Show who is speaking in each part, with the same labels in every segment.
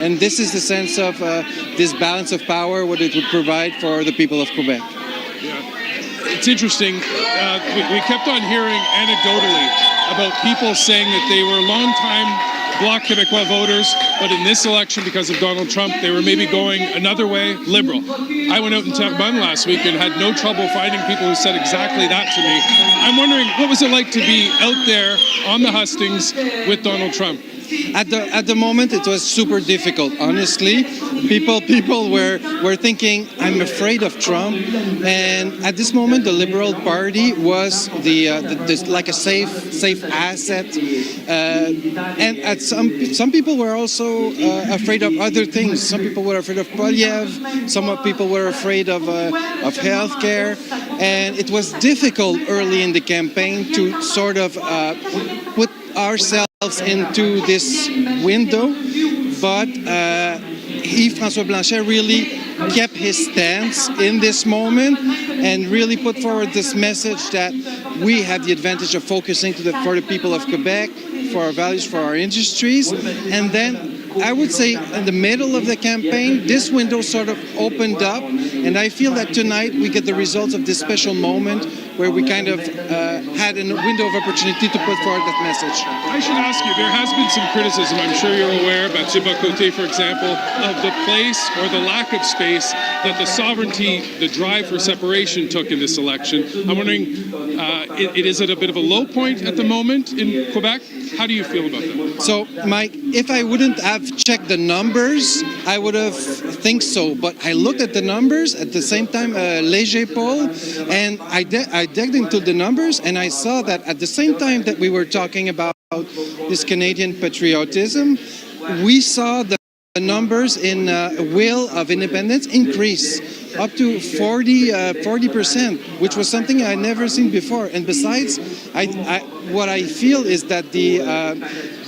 Speaker 1: And this is the sense of this balance of power, what it would provide for the people of Quebec.
Speaker 2: Yeah. It's interesting. We kept on hearing anecdotally about people saying that they were longtime Bloc Québécois voters, but in this election, because of Donald Trump, they were maybe going another way, Liberal. I went out in Terrebonne last week and had no trouble finding people who said exactly that to me. I'm wondering, what was it like to be out there on the hustings with Donald Trump?
Speaker 1: At the moment, it was super difficult. Honestly, people were thinking, I'm afraid of Trump, and at this moment, the Liberal Party was like a safe asset, and at some people were also afraid of other things. Some people were afraid of Poilievre. Some people were afraid of healthcare, and it was difficult early in the campaign to sort of put ourselves into this window, but Yves-François Blanchet really kept his stance in this moment and really put forward this message that we have the advantage of focusing for the people of Quebec, for our values, for our industries. And then I would say in the middle of the campaign, this window sort of opened up, and I feel that tonight we get the results of this special moment where we kind of had a window of opportunity to put forward that message.
Speaker 2: I should ask you, there has been some criticism, I'm sure you're aware, Mathieu Bocoté, for example, of the place or the lack of space that the sovereignty, the drive for separation took in this election. I'm wondering, is it a bit of a low point at the moment in Quebec? How do you feel about that?
Speaker 1: So, Mike, if I wouldn't have checked the numbers, I would have think so. But I looked at the numbers at the same time, Léger poll, and I dug into the numbers, and I saw that at the same time that we were talking about this Canadian patriotism, we saw the numbers in will of independence increase up to 40%, which was something I'd never seen before. And besides, what I feel is that the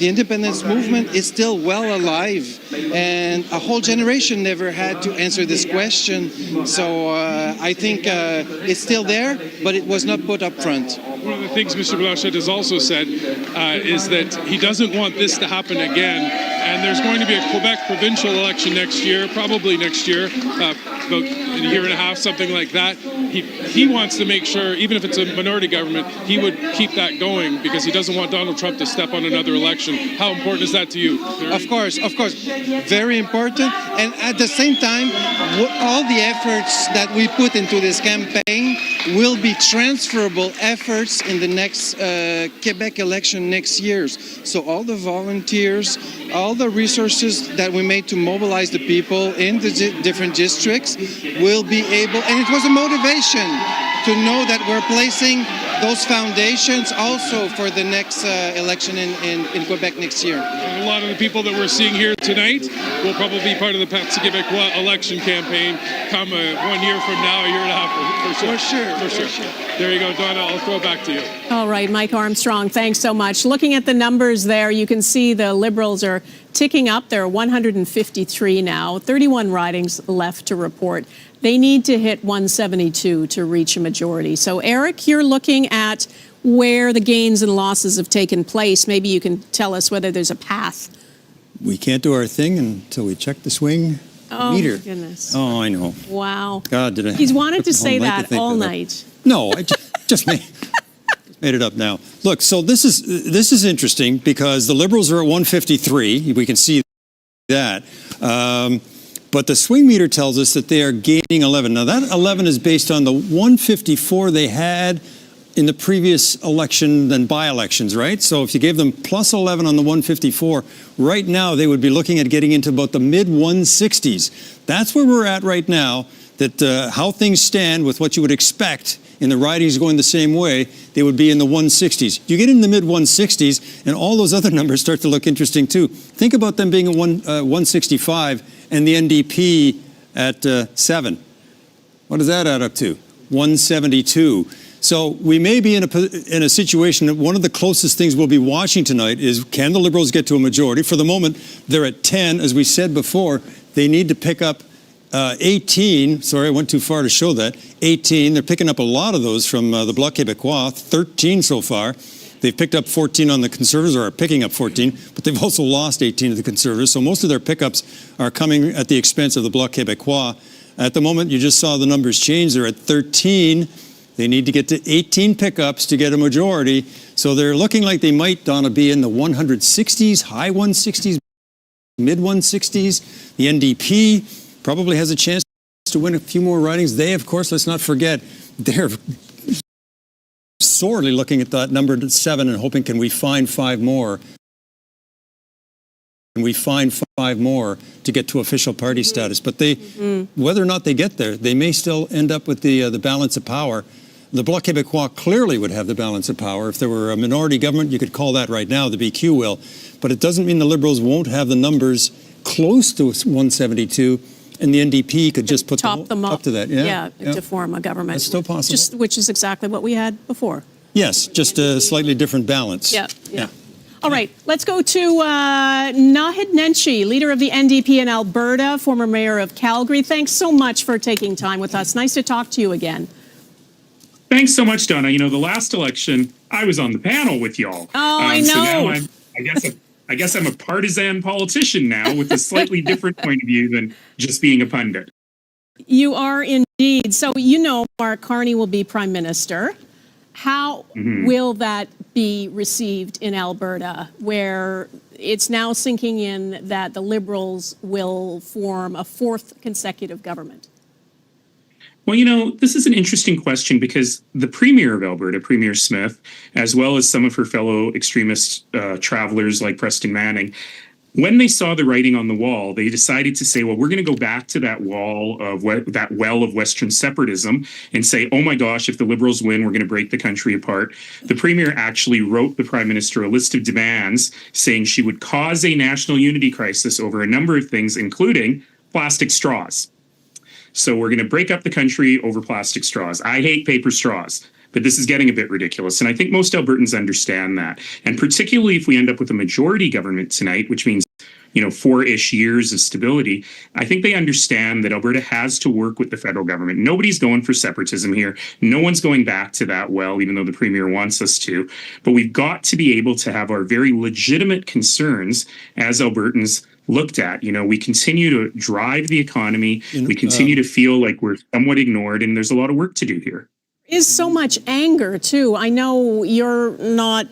Speaker 1: independence movement is still well alive, and a whole generation never had to answer this question. So I think it's still there, but it was not put up front.
Speaker 2: One of the things Mr. Blanchet has also said is that he doesn't want this to happen again. And there's going to be a Quebec provincial election next year, probably next year, about a year and a half, something like that. He wants to make sure, even if it's a minority government, he would keep that going because he doesn't want Donald Trump to step on another election. How important is that to you?
Speaker 1: Of course. Very important. And at the same time, all the efforts that we put into this campaign will be transferable efforts in the next Quebec election next year. So all the volunteers, all the resources that we made to mobilize the people in the different districts will be able, and it was a motivation to know that we're placing those foundations also for the next election in Quebec next year.
Speaker 2: A lot of the people that we're seeing here tonight will probably be part of the Parti Québécois election campaign come 1 year from now, a year and a half, for sure. There you go, Donna. I'll throw it back to you.
Speaker 3: All right, Mike Armstrong, thanks so much. Looking at the numbers there, you can see the Liberals are ticking up. There are 153 now, 31 ridings left to report. They need to hit 172 to reach a majority. So, Eric, you're looking at where the gains and losses have taken place. Maybe you can tell us whether there's a path.
Speaker 4: We can't do our thing until we check the swing meter.
Speaker 3: Oh, goodness.
Speaker 4: Oh, I know.
Speaker 3: Wow.
Speaker 4: God, did I?
Speaker 3: He's wanted to say that all night.
Speaker 4: No, I just made it up now. Look, so this is interesting because the Liberals are at 153. We can see that. But the swing meter tells us that they are gaining 11. Now, that 11 is based on the 154 they had in the previous election and by-elections, right? So if you gave them plus 11 on the 154, right now they would be looking at getting into about the mid-160s. That's where we're at right now, that how things stand with what you would expect in the ridings going the same way, they would be in the 160s. You get in the mid-160s, and all those other numbers start to look interesting, too. Think about them being at 165 and the NDP at 7. What does that add up to? 172. So we may be in a situation that one of the closest things we'll be watching tonight is, can the Liberals get to a majority? For the moment, they're at 10. As we said before, they need to pick up 18. Sorry, I went too far to show that. 18. They're picking up a lot of those from the Bloc Québécois, 13 so far. They've picked up 14 on the Conservatives, or are picking up 14, but they've also lost 18 to the Conservatives. So most of their pickups are coming at the expense of the Bloc Québécois. At the moment, you just saw the numbers change. They're at 13. They need to get to 18 pickups to get a majority. So they're looking like they might, Donna, be in the 160s, high 160s, mid 160s. The NDP probably has a chance to win a few more ridings. They, of course, let's not forget, they're sorely looking at that number 7 and hoping, can we find 5 more? Can we find 5 more to get to official party status? But they, whether or not they get there, they may still end up with the balance of power. The Bloc Québécois clearly would have the balance of power. If there were a minority government, you could call that right now, the BQ will. But it doesn't mean the Liberals won't have the numbers close to 172, and the NDP could just put
Speaker 3: them up
Speaker 4: to that.
Speaker 3: Yeah, to form a government.
Speaker 4: That's still possible.
Speaker 3: Which is exactly what we had before.
Speaker 4: Yes, just a slightly different balance.
Speaker 3: Yeah. All right, let's go to Naheed Nenshi, leader of the NDP in Alberta, former mayor of Calgary. Thanks so much for taking time with us. Nice to talk to you again.
Speaker 5: Thanks so much, Donna. You know, the last election, I was on the panel with y'all.
Speaker 3: Oh, I know.
Speaker 5: So now I guess I'm a partisan politician now with a slightly different point of view than just being a pundit.
Speaker 3: You are indeed. So, you know, Mark Carney will be prime minister. How will that be received in Alberta, where it's now sinking in that the Liberals will form a 4th consecutive government?
Speaker 5: Well, you know, this is an interesting question because the Premier of Alberta, Premier Smith, as well as some of her fellow extremist travelers like Preston Manning, when they saw the writing on the wall, they decided to say, well, we're going to go back to that well of Western separatism and say, oh my gosh, if the Liberals win, we're going to break the country apart. The Premier actually wrote the Prime Minister a list of demands saying she would cause a national unity crisis over a number of things, including plastic straws. So we're going to break up the country over plastic straws. I hate paper straws, but this is getting a bit ridiculous. And I think most Albertans understand that. And particularly if we end up with a majority government tonight, which means, you know, 4-ish years of stability, I think they understand that Alberta has to work with the federal government. Nobody's going for separatism here. No one's going back to that well, even though the Premier wants us to. But we've got to be able to have our very legitimate concerns as Albertans looked at. You know, we continue to drive the economy. We continue to feel like we're somewhat ignored, and there's a lot of work to do here.
Speaker 3: Is so much anger too. I know you're not,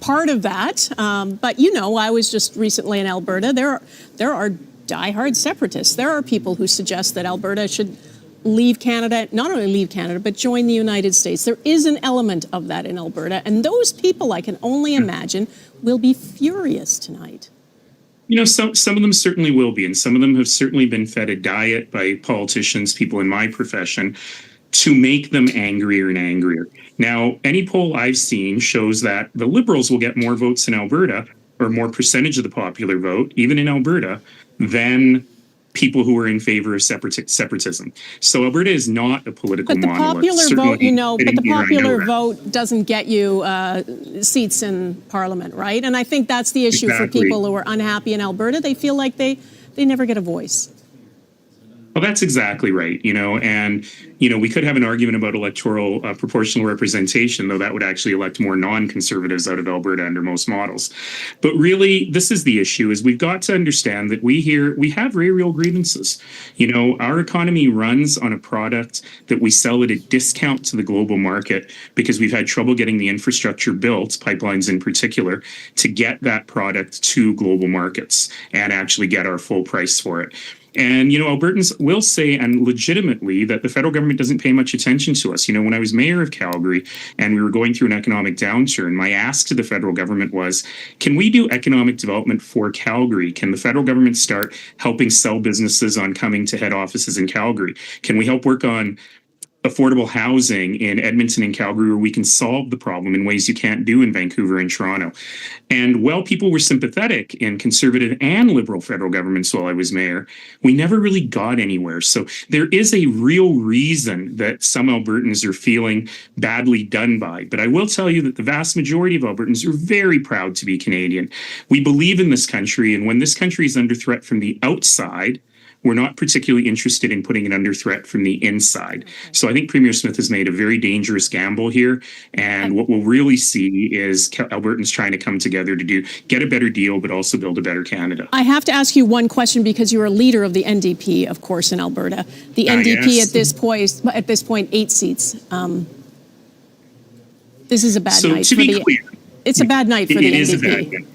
Speaker 3: part of that, but I was just recently in Alberta. There are diehard separatists. There are people who suggest that Alberta should leave Canada, not only leave Canada, but join the United States. There is an element of that in Alberta, and those people, I can only imagine, will be furious tonight.
Speaker 5: You know, some of them certainly will be, and some of them have certainly been fed a diet by politicians, people in my profession, to make them angrier and angrier. Now, any poll I've seen shows that the Liberals will get more votes in Alberta, or more percentage of the popular vote, even in Alberta, than people who are in favor of separatism. So Alberta is not a political monolith.
Speaker 3: But the popular vote doesn't get you seats in Parliament, right? And I think that's the issue for people who are unhappy in Alberta. They feel like they never get a voice.
Speaker 5: Well, that's exactly right, and, we could have an argument about electoral proportional representation, though that would actually elect more non-conservatives out of Alberta under most models. But really, this is the issue, is we've got to understand that we have very real grievances. Our economy runs on a product that we sell at a discount to the global market because we've had trouble getting the infrastructure built, pipelines in particular, to get that product to global markets and actually get our full price for it. And, Albertans will say, and legitimately, that the federal government doesn't pay much attention to us. When I was mayor of Calgary and we were going through an economic downturn, my ask to the federal government was, can we do economic development for Calgary? Can the federal government start helping sell businesses on coming to head offices in Calgary? Can we help work on affordable housing in Edmonton and Calgary, where we can solve the problem in ways you can't do in Vancouver and Toronto? And while people were sympathetic in Conservative and Liberal federal governments while I was mayor, we never really got anywhere. So there is a real reason that some Albertans are feeling badly done by. But I will tell you that the vast majority of Albertans are very proud to be Canadian. We believe in this country, and when this country is under threat from the outside, we're not particularly interested in putting it under threat from the inside. So I think Premier Smith has made a very dangerous gamble here. And what we'll really see is Albertans trying to come together to get a better deal, but also build a better Canada.
Speaker 3: I have to ask you one question because you're a leader of the NDP, of course, in Alberta. The NDP
Speaker 5: yes.
Speaker 3: at this point, 8 seats. This is a bad
Speaker 5: So
Speaker 3: night
Speaker 5: to
Speaker 3: for
Speaker 5: be
Speaker 3: the.
Speaker 5: clear,
Speaker 3: It's a bad night for
Speaker 5: it
Speaker 3: the
Speaker 5: is a
Speaker 3: NDP.
Speaker 5: bad night.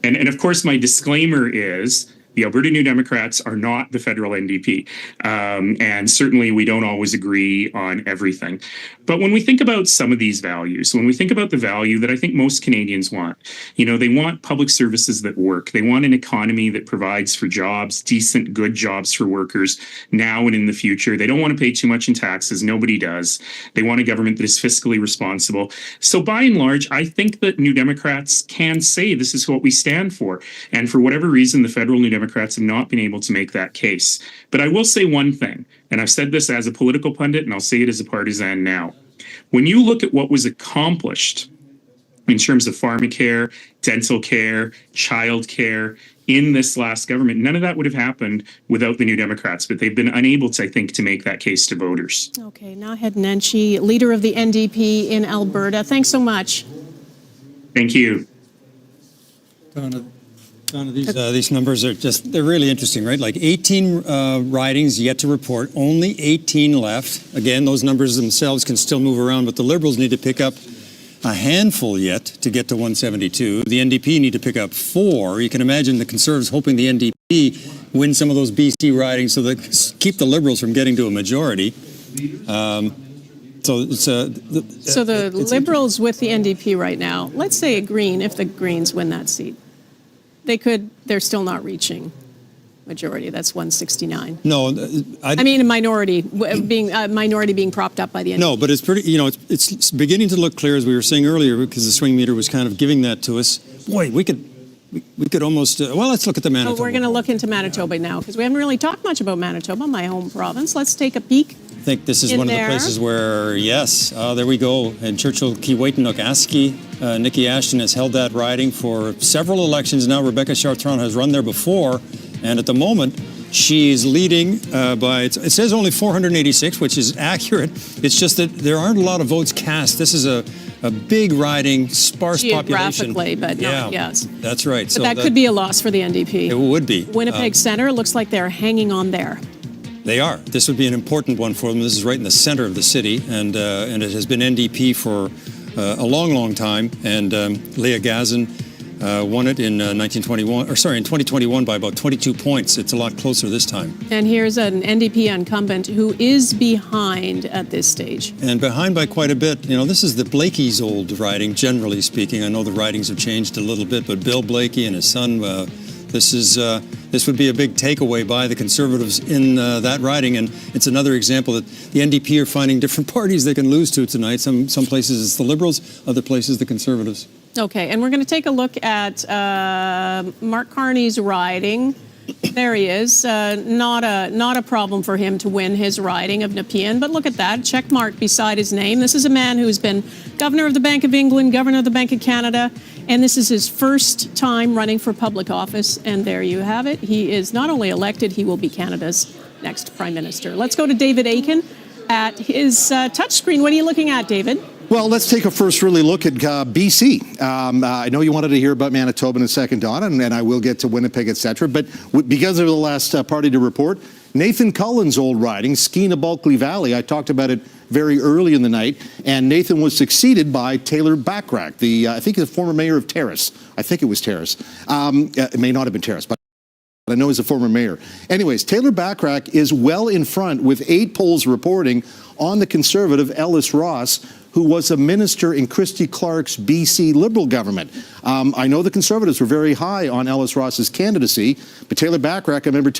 Speaker 5: And of course, my disclaimer is the Alberta New Democrats are not the federal NDP. And certainly we don't always agree on everything. But when we think about some of these values, when we think about the value that I think most Canadians want, they want public services that work. They want an economy that provides for jobs, decent, good jobs for workers now and in the future. They don't want to pay too much in taxes. Nobody does. They want a government that is fiscally responsible. So by and large, I think that New Democrats can say this is what we stand for. And for whatever reason, the federal New Democrats have not been able to make that case. But I will say one thing, and I've said this as a political pundit, and I'll say it as a partisan now. When you look at what was accomplished in terms of pharmacare, dental care, child care in this last government, none of that would have happened without the New Democrats, but they've been unable to, I think, to make that case to voters.
Speaker 3: Okay, Naheed Nenshi, leader of the NDP in Alberta. Thanks so much.
Speaker 5: Thank you.
Speaker 4: Donna, these numbers are they're really interesting, right? Like 18 ridings yet to report, only 18 left. Again, those numbers themselves can still move around, but the Liberals need to pick up a handful yet to get to 172. The NDP need to pick up 4. You can imagine the Conservatives hoping the NDP win some of those BC ridings so that keep the Liberals from getting to a majority. So
Speaker 3: the Liberals with the NDP right now, let's say if the Greens win that seat, they're still not reaching majority. That's 169.
Speaker 4: No,
Speaker 3: I mean, a minority being propped up by the NDP.
Speaker 4: No, but it's pretty, it's beginning to look clear, as we were saying earlier, because the swing meter was kind of giving that to us. Boy, we could almost, let's look at the Manitoba.
Speaker 3: We're going to look into Manitoba now because we haven't really talked much about Manitoba, my home province. Let's take a peek.
Speaker 4: I think this is one of the places where, yes, there we go. And Churchill Keewatin-Okaski, Nikki Ashton has held that riding for several elections now. Rebecca Chartrand has run there before. And at the moment, she's leading by, it says only 486, which is accurate. It's just that there aren't a lot of votes cast. This is a big riding, sparse population.
Speaker 3: Geographically, but not, yes.
Speaker 4: That's right.
Speaker 3: But so that could be a loss for the NDP.
Speaker 4: It would be.
Speaker 3: Winnipeg Centre looks like they're hanging on there.
Speaker 4: They are. This would be an important one for them. This is right in the center of the city, and it has been NDP for a long, long time. And Leah Gazin won it in in 2021 by about 22 points. It's a lot closer this time.
Speaker 3: And here's an NDP incumbent who is behind at this stage.
Speaker 4: And behind by quite a bit. This is the Blakey's old riding, generally speaking. I know the ridings have changed a little bit, but Bill Blakey and his son, this would be a big takeaway by the Conservatives in that riding, and it's another example that the NDP are finding different parties they can lose to tonight. Some places it's the Liberals, other places the Conservatives.
Speaker 3: Okay, and we're going to take a look at Mark Carney's riding. There he is. Not a problem for him to win his riding of Nepean, but look at that, check mark beside his name. This is a man who's been Governor of the Bank of England, Governor of the Bank of Canada, and this is his first time running for public office, and there you have it. He is not only elected, he will be Canada's next Prime Minister. Let's go to David Akin at his touchscreen. What are you looking at, David?
Speaker 6: Well, let's take a first really look at BC. I know you wanted to hear about Manitoba in a second, Donna, and I will get to Winnipeg, etc. But because of the last party to report, Nathan Cullen's old riding, Skeena-Bulkley Valley, I talked about it very early in the night, and Nathan was succeeded by Taylor Bachrach, I think the former mayor of Terrace. I think it was Terrace. It may not have been Terrace, but I know he's a former mayor. Anyways, Taylor Bachrach is well in front with 8 polls reporting on the Conservative Ellis Ross, who was a minister in Christy Clark's BC Liberal government. I know the Conservatives were very high on Ellis Ross's candidacy, but Taylor Bachrach, I remember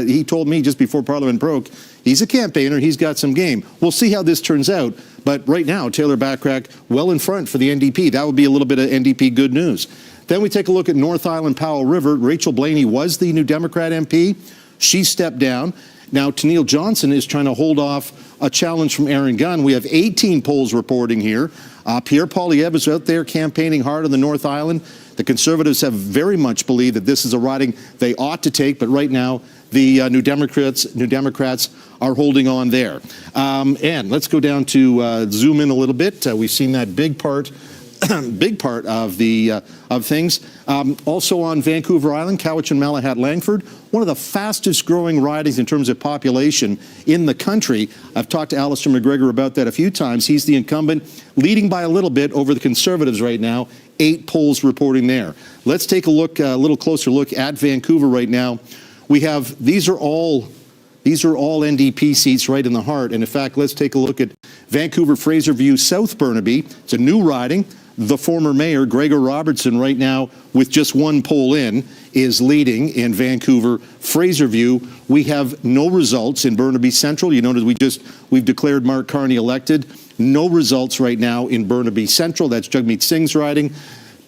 Speaker 6: he told me just before Parliament broke, he's a campaigner, he's got some game. We'll see how this turns out, but right now, Taylor Bachrach well in front for the NDP. That would be a little bit of NDP good news. Then we take a look at North Island Powell River. Rachel Blaney was the New Democrat MP. She stepped down. Now, Tennealle Johnson is trying to hold off a challenge from Aaron Gunn. We have 18 polls reporting here. Pierre Poilievre is out there campaigning hard on the North Island. The Conservatives have very much believed that this is a riding they ought to take, but right now the New Democrats are holding on there. And let's go down to zoom in a little bit. We've seen that big part of the of things. Also on Vancouver Island, Cowichan, Malahat, Langford, one of the fastest growing ridings in terms of population in the country. I've talked to Alistair McGregor about that a few times. He's the incumbent, leading by a little bit over the Conservatives right now. 8 polls reporting there. Let's take a little closer look at Vancouver right now. We have, these are all NDP seats right in the heart. And in fact, let's take a look at Vancouver, Fraserview, South Burnaby. It's a new riding. The former mayor, Gregor Robertson, right now, with just 1 poll in, is leading in Vancouver, Fraserview. We have no results in Burnaby Central. You notice we've declared Mark Carney elected. No results right now in Burnaby Central. That's Jagmeet Singh's riding.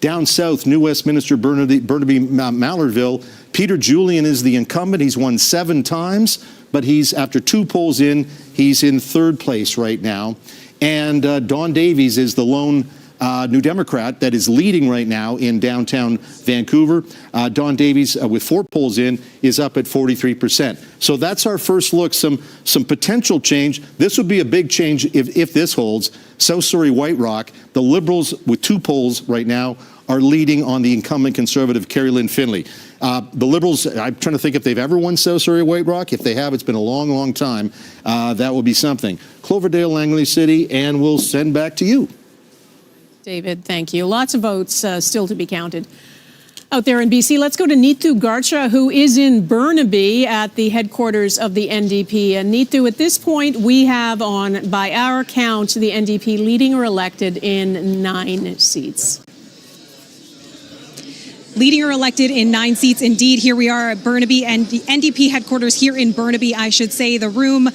Speaker 6: Down south, New Westminster, Burnaby, Mallardville. Peter Julian is the incumbent. He's won 7 times, but he's, after 2 polls in, he's in 3rd place right now. And Don Davies is the lone New Democrat that is leading right now in downtown Vancouver. Don Davies, with 4 polls in, is up at 43%. So that's our first look, some potential change. This would be a big change if this holds. South Surrey White Rock, the Liberals with 2 polls right now are leading on the incumbent Conservative Carrie Lynn Finlay. The Liberals, I'm trying to think if they've ever won South Surrey White Rock. If they have, it's been a long, long time. That will be something. Cloverdale, Langley City, and we'll send back to you.
Speaker 3: David, thank you. Lots of votes still to be counted out there in BC. Let's go to Neetu Garcha, who is in Burnaby at the headquarters of the NDP. And Neetu, at this point, we have on, by our count, the NDP leading or elected in 9 seats.
Speaker 7: Leading or elected in 9 seats. Indeed, here we are at Burnaby and the NDP headquarters here in Burnaby, I should say. The room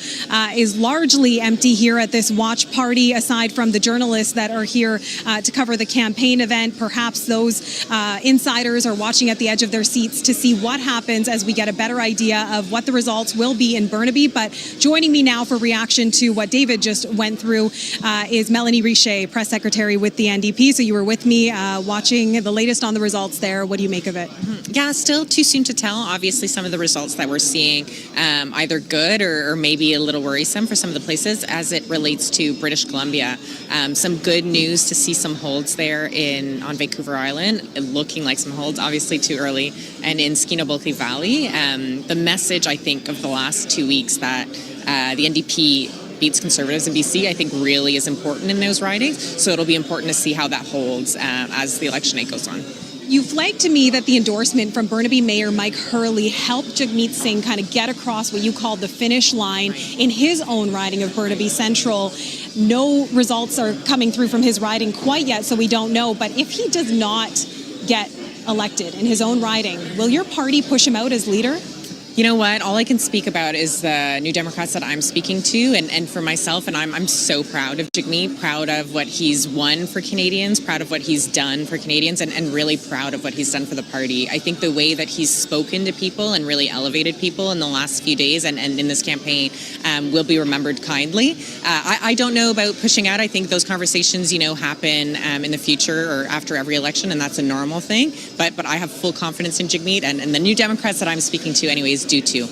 Speaker 7: is largely empty here at this watch party, aside from the journalists that are here to cover the campaign event. Perhaps those insiders are watching at the edge of their seats to see what happens as we get a better idea of what the results will be in Burnaby. But joining me now for reaction to what David just went through is Melanie Richer, press secretary with the NDP. So you were with me watching the latest on the results there. What do you make of it?
Speaker 8: Yeah, still too soon to tell. Obviously, some of the results that we're seeing either good or maybe a little worrisome for some of the places as it relates to British Columbia. Some good news to see some holds there on Vancouver Island, looking like some holds, obviously too early, and in Skeena-Bulkley Valley. The message, I think, of the last 2 weeks that the NDP beats Conservatives in BC, I think really is important in those ridings. So it'll be important to see how that holds as the election night goes on.
Speaker 7: You flagged to me that the endorsement from Burnaby Mayor Mike Hurley helped Jagmeet Singh kind of get across what you called the finish line in his own riding of Burnaby Central. No results are coming through from his riding quite yet, so we don't know. But if he does not get elected in his own riding, will your party push him out as leader?
Speaker 8: You know what? All I can speak about is the New Democrats that I'm speaking to, and for myself, and I'm so proud of Jagmeet, proud of what he's won for Canadians, proud of what he's done for Canadians, and really proud of what he's done for the party. I think the way that he's spoken to people and really elevated people in the last few days and in this campaign will be remembered kindly. I don't know about pushing out. I think those conversations, happen in the future or after every election, and that's a normal thing. But I have full confidence in Jagmeet, and the New Democrats that I'm speaking to anyways do too.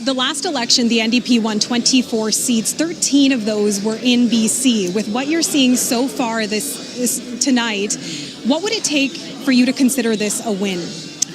Speaker 7: The last election, the NDP won 24 seats. 13 of those were in BC. With what you're seeing so far this tonight, what would it take for you to consider this a win?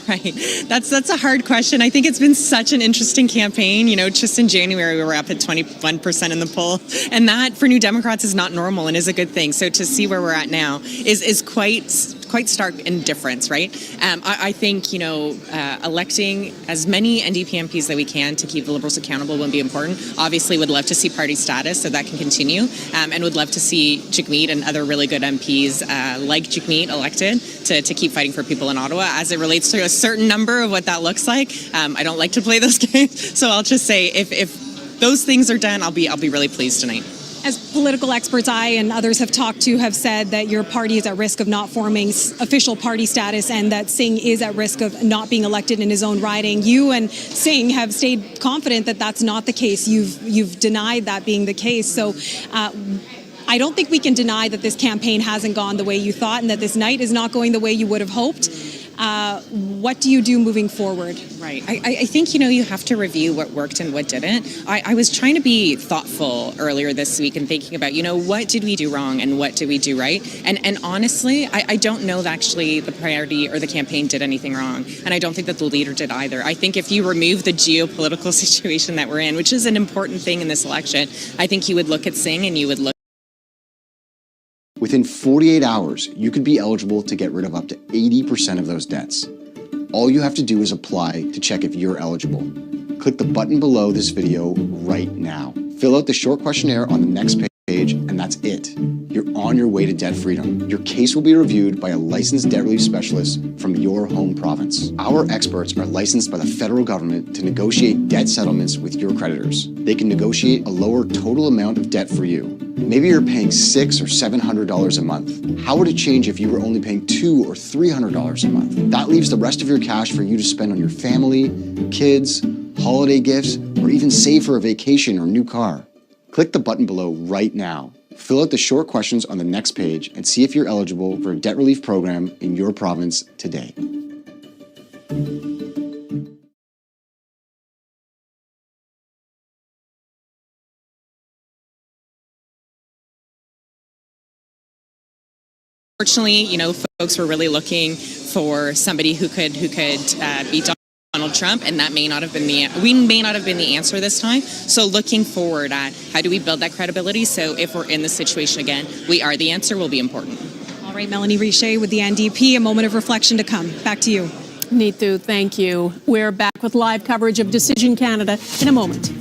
Speaker 8: Right. That's a hard question. I think it's been such an interesting campaign. Just in January, we were up at 21% in the poll. And that, for New Democrats, is not normal and is a good thing. So to see where we're at now is quite stark indifference, right? I think, electing as many NDP MPs that we can to keep the Liberals accountable will be important. Obviously, would love to see party status so that can continue, and would love to see Jagmeet and other really good MPs like Jagmeet elected to keep fighting for people in Ottawa. As it relates to a certain number of what that looks like, I don't like to play those games, so I'll just say if those things are done, I'll be really pleased tonight.
Speaker 7: As political experts I and others have talked to have said that your party is at risk of not forming official party status and that Singh is at risk of not being elected in his own riding. You and Singh have stayed confident that that's not the case. You've denied that being the case. So I don't think we can deny that this campaign hasn't gone the way you thought and that this night is not going the way you would have hoped. What do you do moving forward?
Speaker 8: Right. I think, you have to review what worked and what didn't. I was trying to be thoughtful earlier this week and thinking about, what did we do wrong and what did we do right? And honestly, I don't know that actually the priority or the campaign did anything wrong. And I don't think that the leader did either. I think if you remove the geopolitical situation that we're in, which is an important thing in this election, I think you would look at Singh and you would look.
Speaker 9: Within 48 hours, you could be eligible to get rid of up to 80% of those debts. All you have to do is apply to check if you're eligible. Click the button below this video right now. Fill out the short questionnaire on the next page, and that's it. You're on your way to debt freedom. Your case will be reviewed by a licensed debt relief specialist from your home province. Our experts are licensed by the federal government to negotiate debt settlements with your creditors. They can negotiate a lower total amount of debt for you. Maybe you're paying $600 or $700 a month. How would it change if you were only paying $200 or $300 a month? That leaves the rest of your cash for you to spend on your family, kids, holiday gifts, or even save for a vacation or new car. Click the button below right now. Fill out the short questions on the next page and see if you're eligible for a debt relief program in your province today.
Speaker 8: Fortunately, folks were really looking for somebody who could beat Donald Trump, and that may not have been we may not have been the answer this time. So looking forward at how do we build that credibility so if we're in this situation again, we are the answer will be important.
Speaker 7: All right, Melanie Richer with the NDP, a moment of reflection to come. Back to you.
Speaker 3: Neetu, thank you. We're back with live coverage of Decision Canada in a moment.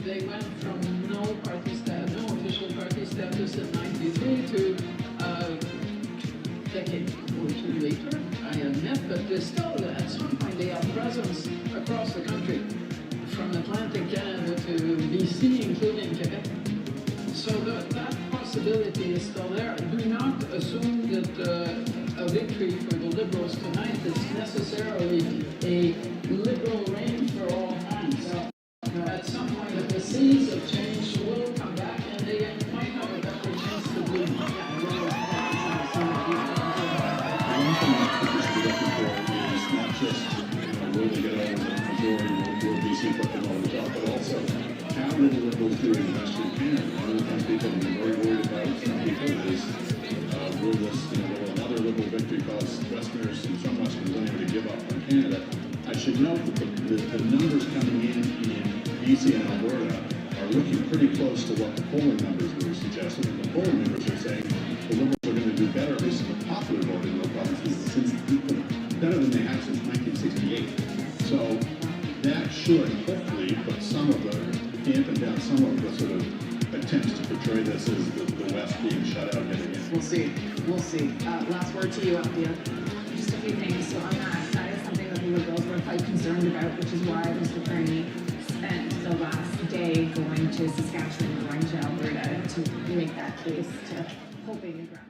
Speaker 10: They went from no official party status in '93 to a decade or two later, I admit, but they still, at some point, they have presence across the country, from Atlantic Canada to BC, including Quebec. So that possibility is still there. Do not assume that a victory for the Liberals tonight is necessarily a Liberal reign for all times. At some point, the seeds of change will come back, and they might have a better chance to bloom.
Speaker 11: One thing I think we should be looking for is not just will they get over the majority, will BC put them over the top, but also how will the Liberals do in Western Canada? One of the things people have been very worried about from people is will this, will another Liberal victory cause Westerners and some Westerners anyway to give up on Canada? I should note that the numbers coming in BC and Alberta are looking pretty close to what the polling numbers were suggesting. And the polling numbers are saying the Liberals are going to do better, at least in the popular vote in those provinces, better than they have since 1968. So that should hopefully put dampen down some of the sort of attempts to portray this as the West being shut out yet again.
Speaker 12: We'll see. Last word to you, Althea. Just a few things. So on that is something that the Liberals were quite concerned about, which is why Mr. Kearney spent the last day going to Saskatchewan, going to Alberta to make that case to hoping and ground.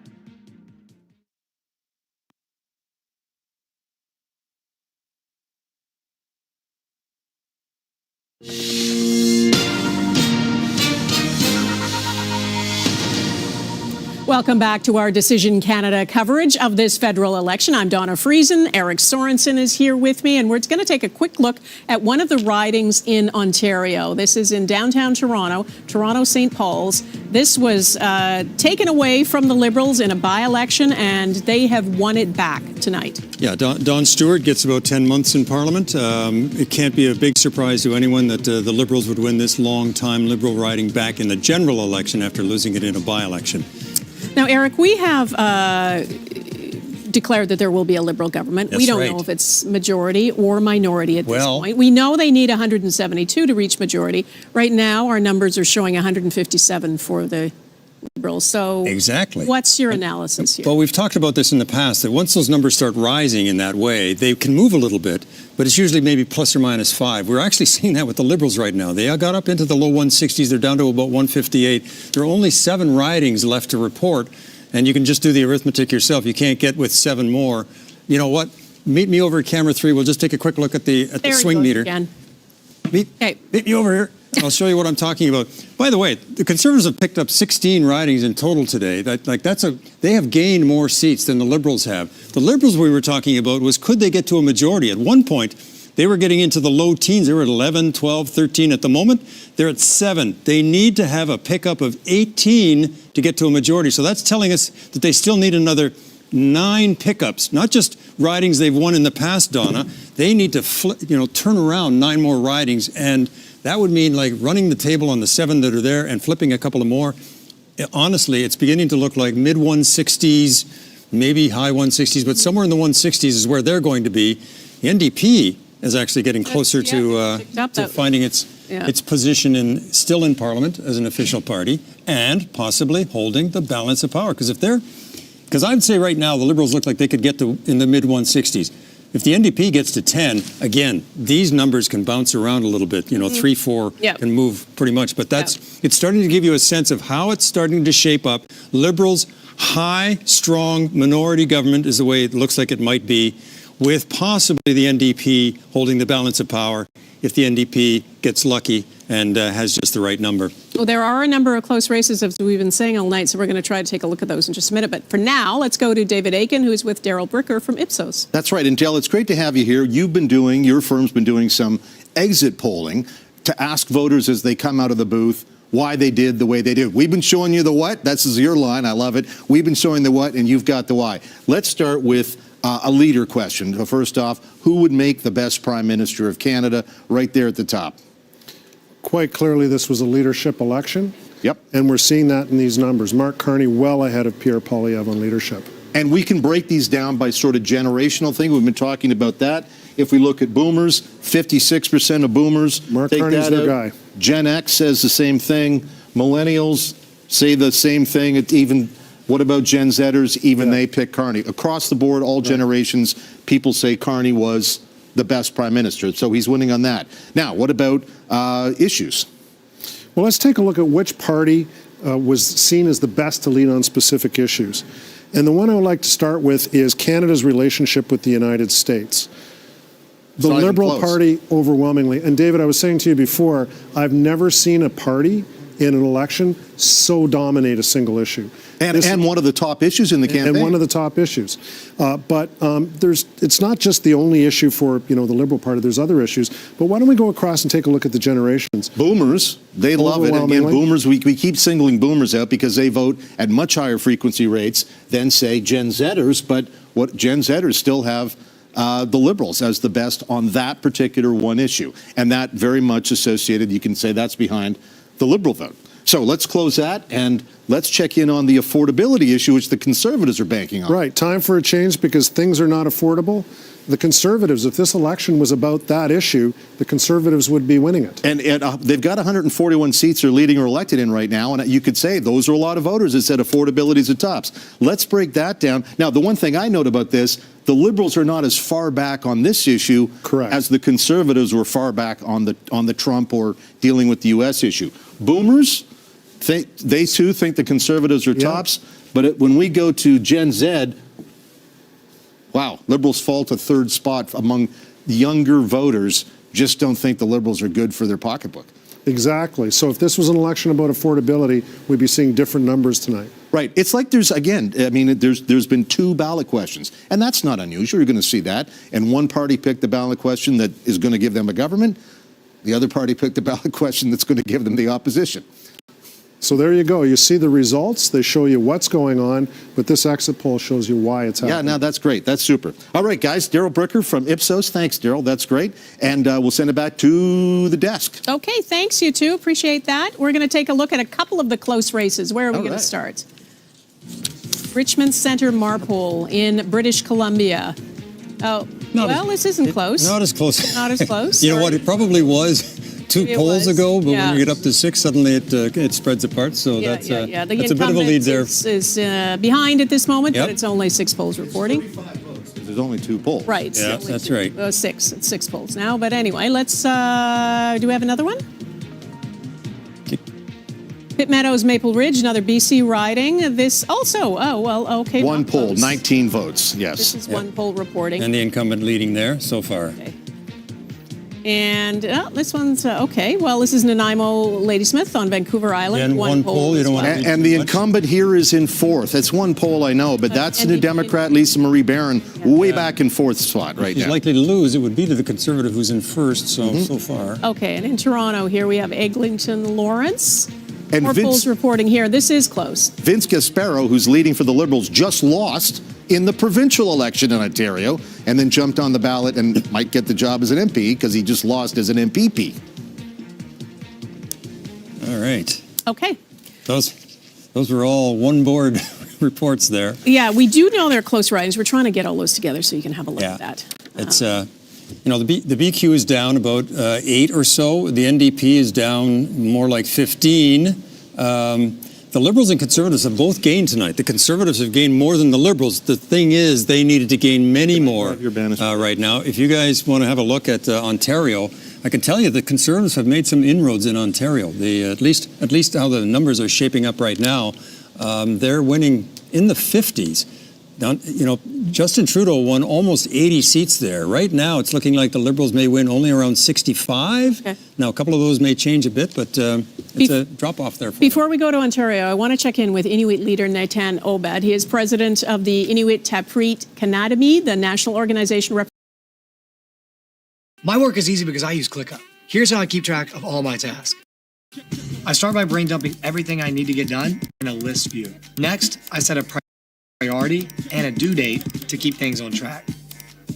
Speaker 3: Welcome back to our Decision Canada coverage of this federal election. I'm Donna Friesen. Eric Sorensen is here with me, and we're going to take a quick look at one of the ridings in Ontario. This is in downtown Toronto St. Paul's. This was taken away from the Liberals in a by-election, and they have won it back tonight.
Speaker 4: Yeah, Don Stewart gets about 10 months in Parliament. It can't be a big surprise to anyone that the Liberals would win this long-time Liberal riding back in the general election after losing it in a by-election.
Speaker 3: Now, Eric, we have declared that there will be a Liberal government.
Speaker 4: That's
Speaker 3: we don't
Speaker 4: right.
Speaker 3: know if it's majority or minority at this point. We know they need 172 to reach majority. Right now, our numbers are showing 157 for the Liberals. So
Speaker 4: Exactly.
Speaker 3: what's your analysis here?
Speaker 4: Well, we've talked about this in the past, that once those numbers start rising in that way, they can move a little bit, but it's usually maybe plus or minus 5. We're actually seeing that with the Liberals right now. They got up into the low 160s. They're down to about 158. There are only 7 ridings left to report, and you can just do the arithmetic yourself. You can't get with 7 more. You know what? Meet me over at camera 3. We'll just take a quick look at the
Speaker 3: There he
Speaker 4: swing
Speaker 3: goes
Speaker 4: meter.
Speaker 3: again.
Speaker 4: Meet me over here. I'll show you what I'm talking about. By the way, the Conservatives have picked up 16 ridings in total today. They have gained more seats than the Liberals have. The Liberals we were talking about was, could they get to a majority? At one point, they were getting into the low teens. They were at 11, 12, 13. At the moment, they're at 7. They need to have a pickup of 18 to get to a majority. So that's telling us that they still need another 9 pickups, not just ridings they've won in the past, Donna. They need to turn around 9 more ridings, and that would mean like running the table on the 7 that are there and flipping a couple of more. Honestly, it's beginning to look like mid 160s, maybe high 160s, but somewhere in the 160s is where they're going to be. The NDP is actually getting closer to finding its position still in Parliament as an official party, and possibly holding the balance of power. Because I would say right now the Liberals look like they could get to in the mid 160s. If the NDP gets to 10, again, these numbers can bounce around a little bit. 3, 4 can move pretty much. But it's starting to give you a sense of how it's starting to shape up. Liberals, high, strong minority government is the way it looks like it might be, with possibly the NDP holding the balance of power if the NDP gets lucky and has just the right number.
Speaker 3: Well, there are a number of close races, as we've been saying all night, so we're going to try to take a look at those in just a minute. But for now, let's go to David Akin, who's with Daryl Bricker from Ipsos.
Speaker 6: That's right. And Del, it's great to have you here. Your firm's been doing some exit polling to ask voters as they come out of the booth why they did the way they did. We've been showing you the what. This is your line. I love it. We've been showing the what, and you've got the why. Let's start with a leader question. So first off, who would make the best Prime Minister of Canada? Right there at the top.
Speaker 13: Quite clearly, this was a leadership election.
Speaker 6: Yep.
Speaker 13: And we're seeing that in these numbers. Mark Carney well ahead of Pierre Poilievre on leadership.
Speaker 6: And we can break these down by sort of generational thing. We've been talking about that. If we look at boomers, 56% of boomers.
Speaker 13: Mark Carney's their guy.
Speaker 6: Gen X says the same thing. Millennials say the same thing. What about Gen Zers? Even they pick Carney. Across the board, all generations, people say Carney was the best Prime Minister. So he's winning on that. Now, what about issues?
Speaker 13: Well, let's take a look at which party was seen as the best to lead on specific issues. And the one I would like to start with is Canada's relationship with the United States. The Liberal Party overwhelmingly, and David, I was saying to you before, I've never seen a party in an election so dominate a single issue.
Speaker 6: And one of the top issues in the campaign.
Speaker 13: And one of the top issues. But it's not just the only issue for the Liberal Party. There's other issues. But why don't we go across and take a look at the generations?
Speaker 6: Boomers, they love it. Again, boomers, we keep singling boomers out because they vote at much higher frequency rates than, say, Gen Zers. But what Gen Zers still have the Liberals as the best on that particular one issue. And that very much associated, you can say that's behind the Liberal vote. So let's close that and let's check in on the affordability issue, which the Conservatives are banking on.
Speaker 13: Right. Time for a change because things are not affordable. The Conservatives, if this election was about that issue, the Conservatives would be winning it.
Speaker 6: And they've got 141 seats they're leading or elected in right now. And you could say those are a lot of voters that said affordability is the tops. Let's break that down. Now, the one thing I note about this, the Liberals are not as far back on this issue as the Conservatives were far back on the Trump or dealing with the U.S. issue. Boomers, they too think the Conservatives are tops. But when we go to Gen Z, wow, Liberals fall to third spot among younger voters, just don't think the Liberals are good for their pocketbook.
Speaker 13: Exactly. So if this was an election about affordability, we'd be seeing different numbers tonight.
Speaker 6: Right. It's like there's been 2 ballot questions, and that's not unusual. You're going to see that. And one party picked the ballot question that is going to give them a government. The other party picked the ballot question that's going to give them the opposition.
Speaker 13: So there you go. You see the results. They show you what's going on, but this exit poll shows you why it's happening.
Speaker 6: Yeah, no, that's great. That's super. All right, guys. Daryl Bricker from Ipsos. Thanks, Daryl. That's great. And we'll send it back to the desk.
Speaker 3: Okay, thanks, you two. Appreciate that. We're going to take a look at a couple of the close races. Where are we going to start? Richmond Centre Marpole in British Columbia. Oh, this isn't close.
Speaker 4: Not as close.
Speaker 3: Not as close.
Speaker 4: You know what? It probably was two
Speaker 3: It
Speaker 4: polls
Speaker 3: was,
Speaker 4: ago, but
Speaker 3: yeah.
Speaker 4: when you get up to 6, suddenly it spreads apart. So
Speaker 3: Yeah,
Speaker 4: that's
Speaker 3: yeah, yeah. The
Speaker 4: that's a bit of a lead there.
Speaker 3: is behind at this moment,
Speaker 4: Yep.
Speaker 3: but it's only 6 polls reporting.
Speaker 6: There's only 2 polls.
Speaker 3: Right. it's
Speaker 4: Yeah,
Speaker 3: only
Speaker 4: that's
Speaker 3: two-
Speaker 4: right.
Speaker 3: 6. It's 6 polls now. But anyway, let's. Do we have another one? Pitt Meadows, Maple Ridge, another BC riding. This also. Oh well. Okay.
Speaker 6: One
Speaker 3: not
Speaker 6: poll,
Speaker 3: close.
Speaker 6: 19 votes.
Speaker 3: This
Speaker 6: Yes.
Speaker 3: is one poll reporting.
Speaker 4: And the incumbent leading there so far.
Speaker 3: Okay. And this one's okay. Well, this is Nanaimo Ladysmith on Vancouver Island.
Speaker 4: Again, one poll, you
Speaker 3: as
Speaker 4: don't
Speaker 3: well.
Speaker 4: want to-
Speaker 6: And the incumbent here is in 4th. That's one poll I know, but that's the New
Speaker 3: NDP.
Speaker 6: Democrat Lisa Marie Barron, way back in 4th spot right
Speaker 4: He's
Speaker 6: now.
Speaker 4: likely to lose. It would be to the Conservative who's in first so far.
Speaker 3: Okay, and in Toronto here we have Eglinton Lawrence.
Speaker 6: And
Speaker 3: More
Speaker 6: Vince-
Speaker 3: polls reporting here. This is close.
Speaker 6: Vince Gasparo, who's leading for the Liberals, just lost in the provincial election in Ontario and then jumped on the ballot and might get the job as an MP because he just lost as an MPP.
Speaker 4: All right.
Speaker 3: Okay.
Speaker 4: Those were all one board reports there.
Speaker 3: Yeah, we do know they're close ridings. We're trying to get all those together so you can have a look
Speaker 4: Yeah.
Speaker 3: at that.
Speaker 4: It's the BQ is down about 8 or so. The NDP is down more like 15. The Liberals and Conservatives have both gained tonight. The Conservatives have gained more than the Liberals. The thing is, they needed to gain many more right now. If you guys want to have a look at Ontario, I can tell you the Conservatives have made some inroads in Ontario. At least how the numbers are shaping up right now, they're winning in the 50s. Now, Justin Trudeau won almost 80 seats there. Right now, it's looking like the Liberals may win only around 65.
Speaker 3: Okay.
Speaker 4: Now, a couple of those may change a bit, but it's a drop-off there for
Speaker 3: Before we go to Ontario, I want to check in with Inuit leader Nathan Obed. He is president of the Inuit Taprit Kanadami, the national organization
Speaker 14: My work is easy because I use ClickUp. Here's how I keep track of all my tasks. I start by brain dumping everything I need to get done in a list view. Next, I set a priority and a due date to keep things on track.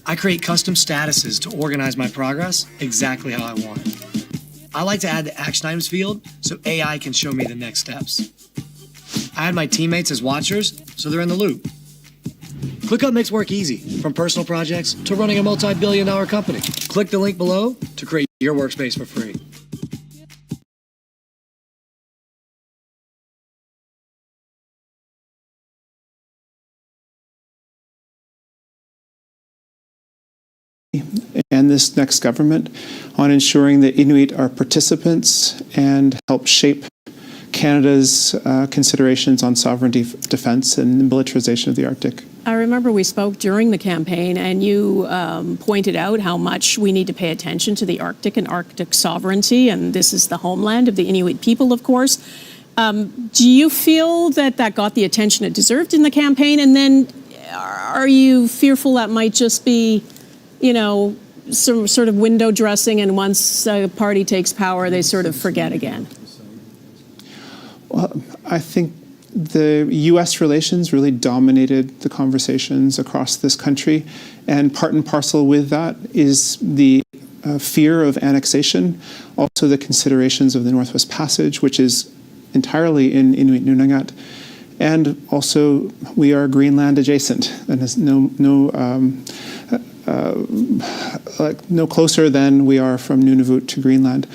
Speaker 14: I create custom statuses to organize my progress exactly how I want it. I like to add the action items field so AI can show me the next steps. I add my teammates as watchers so they're in the loop. ClickUp makes work easy, from personal projects to running a multi-billion-dollar company. Click the link below to create your workspace for free.
Speaker 15: And this next government on ensuring that Inuit are participants and help shape Canada's considerations on sovereignty, defense, and militarization of the Arctic.
Speaker 3: I remember we spoke during the campaign, and you pointed out how much we need to pay attention to the Arctic and Arctic sovereignty, and this is the homeland of the Inuit people, of course. Do you feel that that got the attention it deserved in the campaign? And then are you fearful that might just be, some sort of window dressing, and once a party takes power, they sort of forget again?
Speaker 15: Well, I think the U.S. relations really dominated the conversations across this country, and part and parcel with that is the fear of annexation, also the considerations of the Northwest Passage, which is entirely in Inuit Nunangat, and also we are Greenland adjacent, and is no closer than we are from Nunavut to Greenland.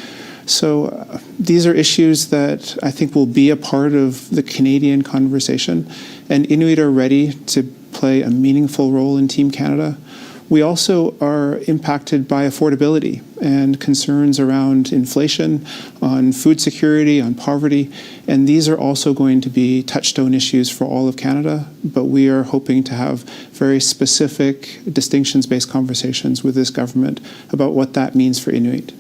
Speaker 15: So these are issues that I think will be a part of the Canadian conversation, and Inuit are ready to play a meaningful role in Team Canada. We also are impacted by affordability and concerns around inflation, on food security, on poverty, and these are also going to be touchstone issues for all of Canada, but we are hoping to have very specific distinctions-based conversations with this government about what that means for Inuit.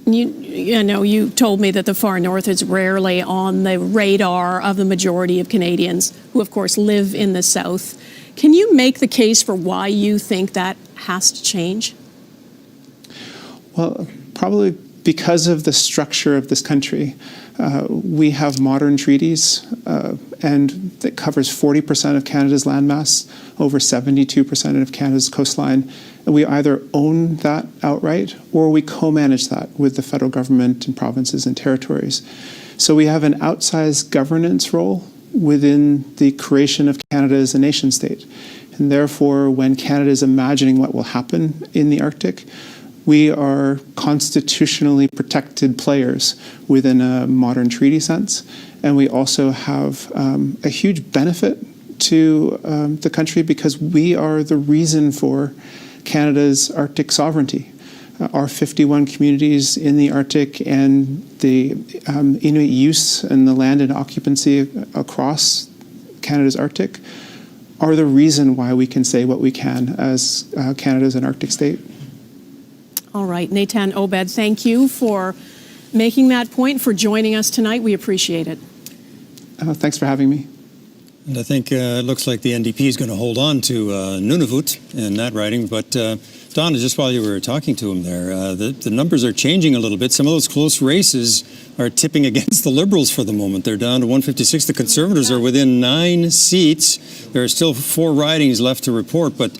Speaker 3: You told me that the far north is rarely on the radar of the majority of Canadians who, of course, live in the south. Can you make the case for why you think that has to change?
Speaker 15: Well, probably because of the structure of this country. We have modern treaties, and that covers 40% of Canada's landmass, over 72% of Canada's coastline. And we either own that outright or we co-manage that with the federal government and provinces and territories. So we have an outsized governance role within the creation of Canada as a nation state. And therefore, when Canada is imagining what will happen in the Arctic, We are constitutionally protected players within a modern treaty sense, and we also have a huge benefit to the country because we are the reason for Canada's Arctic sovereignty. Our 51 communities in the Arctic and the Inuit use and the land and occupancy across Canada's Arctic are the reason why we can say what we can as Canada's an Arctic state.
Speaker 3: All right, Nathan Obed, thank you for making that point, for joining us tonight. We appreciate it.
Speaker 15: Thanks for having me.
Speaker 4: And I think it looks like the NDP is going to hold on to Nunavut in that riding. But Donna, just while you were talking to him there, the numbers are changing a little bit. Some of those close races are tipping against the Liberals for the moment. They're down to 156. The Conservatives are within 9 seats. There are still 4 ridings left to report, but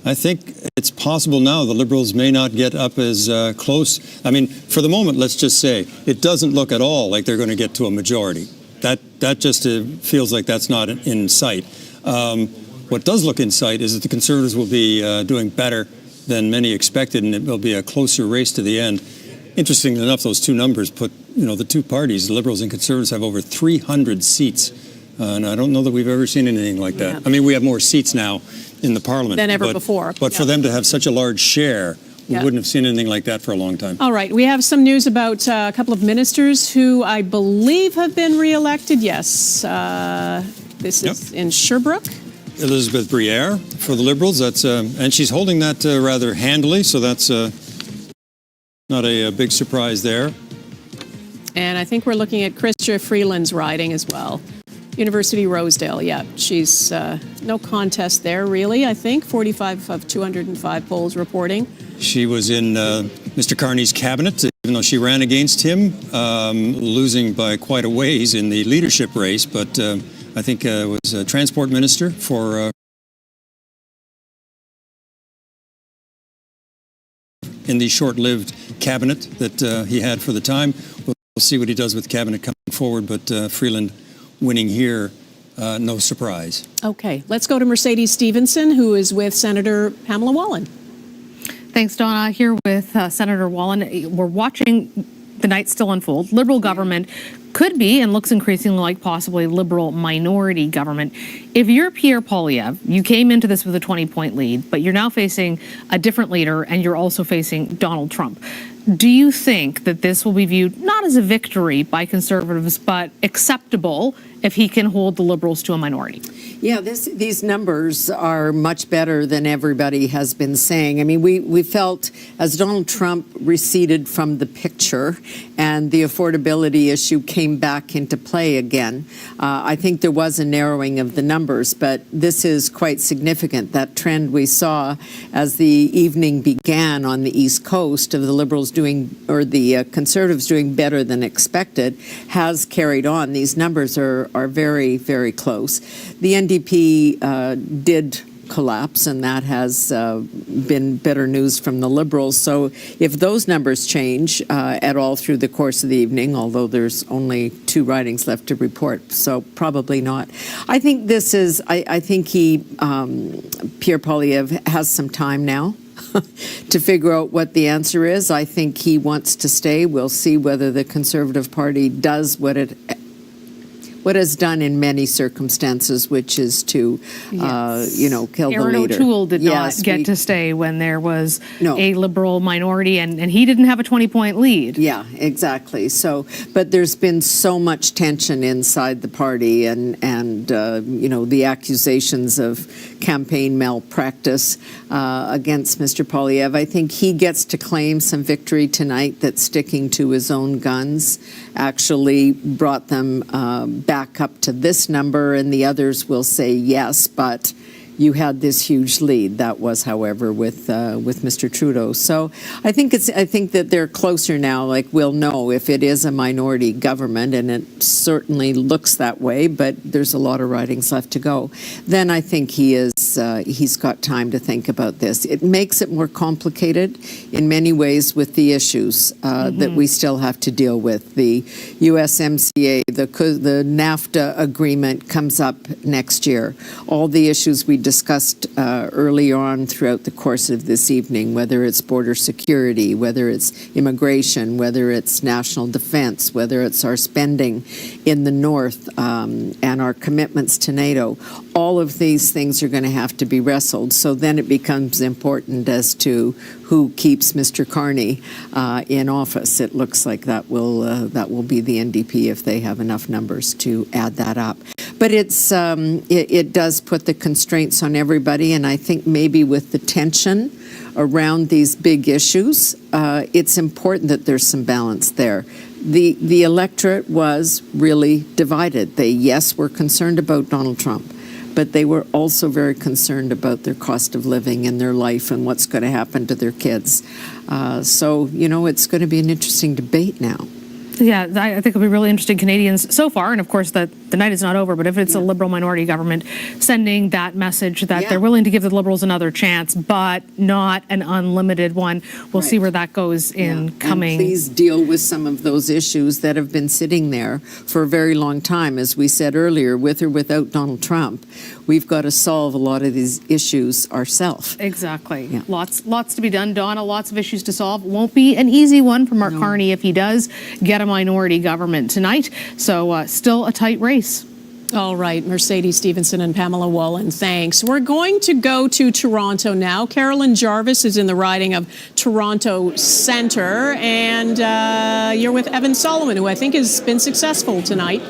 Speaker 4: I think it's possible now the Liberals may not get up as close. I mean, for the moment, let's just say it doesn't look at all like they're going to get to a majority. That just feels like that's not in sight. What does look in sight is that the Conservatives will be doing better than many expected, and it will be a closer race to the end. Interestingly enough, those two numbers put, the two parties, the Liberals and Conservatives, have over 300 seats. And I don't know that we've ever seen anything like that.
Speaker 3: Yeah.
Speaker 4: I mean, we have more seats now in the Parliament
Speaker 3: Than ever before.
Speaker 4: But for them to have such a large share, we wouldn't have seen anything like that for a long time.
Speaker 3: All right, we have some news about a couple of ministers who I believe have been re-elected. Yes, this is in Sherbrooke.
Speaker 4: Elizabeth Briere for the Liberals, that's and she's holding that rather handily, so that's not a big surprise there.
Speaker 3: And I think we're looking at Chrystia Freeland's riding as well. University Rosedale, she's no contest there, really, I think. 45 of 205 polls reporting.
Speaker 4: She was in Mr. Carney's cabinet, even though she ran against him, losing by quite a ways in the leadership race, but I think was a transport minister for in the short-lived cabinet that he had for the time. We'll see what he does with cabinet coming forward, but Freeland winning here, no surprise.
Speaker 3: Okay, let's go to Mercedes Stephenson, who is with Senator Pamela Wallin.
Speaker 16: Thanks, Donna. Here with Senator Wallin. We're watching the night still unfold. Liberal government could be, and looks increasingly like possibly, Liberal minority government. If you're Pierre Poilievre, you came into this with a 20-point lead, but you're now facing a different leader, and you're also facing Donald Trump. Do you think that this will be viewed not as a victory by Conservatives, but acceptable if he can hold the Liberals to a minority?
Speaker 17: Yeah, these numbers are much better than everybody has been saying. I mean, we felt as Donald Trump receded from the picture and the affordability issue came back into play again, I think there was a narrowing of the numbers, but this is quite significant. That trend we saw as the evening began on the East Coast of the Liberals doing, or the Conservatives doing better than expected, has carried on. These numbers are very, very close. The NDP did collapse, and that has been better news from the Liberals. So if those numbers change at all through the course of the evening, although there's only 2 ridings left to report, so probably not. I think this is, I think Pierre Poilievre has some time now to figure out what the answer is. I think he wants to stay. We'll see whether the Conservative Party does what it has done in many circumstances, which is to, kill the
Speaker 16: Aaron
Speaker 17: leader.
Speaker 16: O'Toole did not get to stay when there was a Liberal minority, and he didn't have a 20-point lead.
Speaker 17: Yeah, exactly. So, but there's been so much tension inside the party, and the accusations of campaign malpractice against Mr. Poilievre. I think he gets to claim some victory tonight that sticking to his own guns actually brought them back up to this number, and the others will say yes, but you had this huge lead. That was, however, with Mr. Trudeau. So I think that they're closer now. Like, we'll know if it is a minority government, and it certainly looks that way. But there's a lot of ridings left to go. Then I think he's got time to think about this. It makes it more complicated in many ways with the issues that we still have to deal with. The USMCA, the NAFTA agreement comes up next year. All the issues we discussed early on throughout the course of this evening, whether it's border security, whether it's immigration, whether it's national defense, whether it's our spending in the north and our commitments to NATO, all of these things are going to have to be wrestled. So then it becomes important as to who keeps Mr. Carney in office. It looks like that will be the NDP if they have enough numbers to add that up. But it does put the constraints on everybody, and I think maybe with the tension around these big issues, it's important that there's some balance there. The electorate was really divided. They, yes, were concerned about Donald Trump, but they were also very concerned about their cost of living and their life and what's going to happen to their kids. So, it's going to be an interesting debate now.
Speaker 16: Yeah, I think it'll be really interesting. Canadians so far, and of course the night is not over, but if it's a Liberal minority government sending that message that they're willing to give the Liberals another chance, but not an unlimited one, we'll see where that goes in coming.
Speaker 17: And please deal with some of those issues that have been sitting there for a very long time. As we said earlier, with or without Donald Trump, we've got to solve a lot of these issues ourselves.
Speaker 16: Exactly. Yeah. Lots to be done, Donna. Lots of issues to solve. Won't be an easy one for Mark Carney if he does get a minority government tonight. So still a tight race.
Speaker 3: All right, Mercedes Stephenson and Pamela Wallin, thanks. We're going to go to Toronto now. Carolyn Jarvis is in the riding of Toronto Centre, and you're with Evan Solomon, who I think has been successful tonight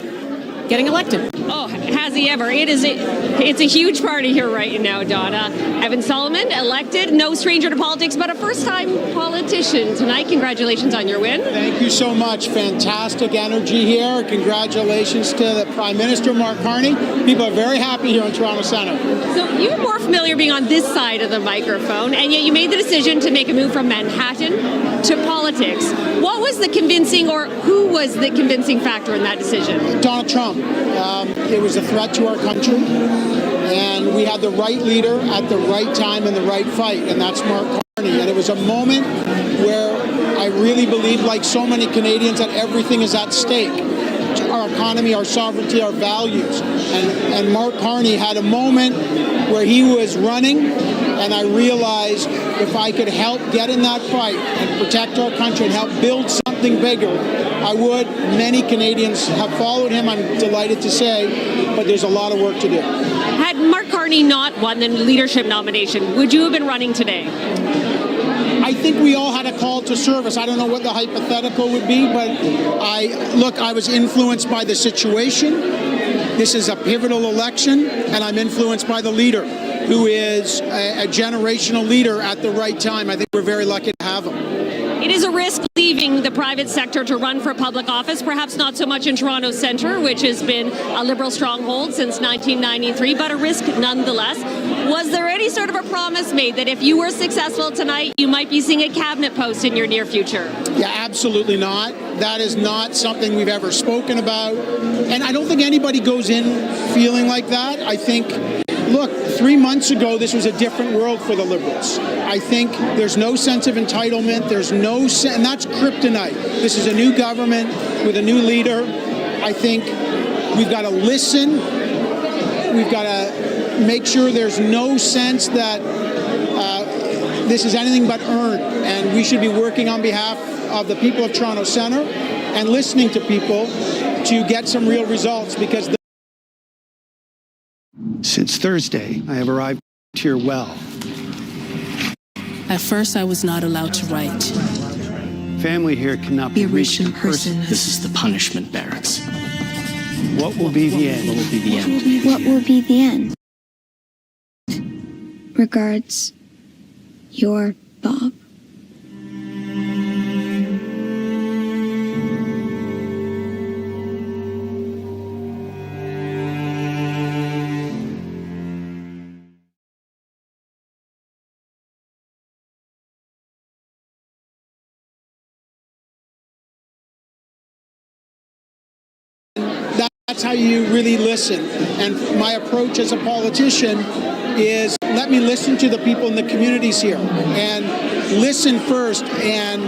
Speaker 3: getting elected.
Speaker 18: Oh, has he ever? It's a huge party here right now, Donna. Evan Solomon, elected, no stranger to politics, but a first-time politician tonight. Congratulations on your win.
Speaker 19: Thank you so much. Fantastic energy here. Congratulations to the Prime Minister, Mark Carney. People are very happy here in Toronto Centre.
Speaker 18: So you're more familiar being on this side of the microphone, and yet you made the decision to make a move from Manhattan to politics. What was the convincing, or who was the convincing factor in that decision?
Speaker 19: Donald Trump. It was a threat to our country, and we had the right leader at the right time in the right fight, and that's Mark Carney. And it was a moment where I really believe, like so many Canadians, that everything is at stake. Our economy, our sovereignty, our values. And Mark Carney had a moment where he was running, and I realized if I could help get in that fight and protect our country and help build something bigger, I would. Many Canadians have followed him, I'm delighted to say, but there's a lot of work to do.
Speaker 18: Had Mark Carney not won the leadership nomination, would you have been running today?
Speaker 19: I think we all had a call to service. I don't know what the hypothetical would be, but I was influenced by the situation. This is a pivotal election, and I'm influenced by the leader, who is a generational leader at the right time. I think we're very lucky to have him.
Speaker 18: It is a risk leaving the private sector to run for public office, perhaps not so much in Toronto Centre, which has been a Liberal stronghold since 1993, but a risk nonetheless. Was there any sort of a promise made that if you were successful tonight, you might be seeing a cabinet post in your near future?
Speaker 19: Yeah, absolutely not. That is not something we've ever spoken about. And I don't think anybody goes in feeling like that. I think, look, 3 months ago, this was a different world for the Liberals. I think there's no sense of entitlement. There's no and that's kryptonite. This is a new government with a new leader. I think we've got to listen. We've got to make sure there's no sense that this is anything but earned. And we should be working on behalf of the people of Toronto Centre and listening to people to get some real results, because
Speaker 20: since Thursday, I have arrived here well.
Speaker 21: At first, I was not allowed to write.
Speaker 20: Family here cannot be reached in person.
Speaker 22: This is the punishment barracks.
Speaker 20: What will be the end?
Speaker 22: What will be the end?
Speaker 23: What will be the end? Regards, your Bob.
Speaker 19: That's how you really listen. And my approach as a politician is let me listen to the people in the communities here and listen first, and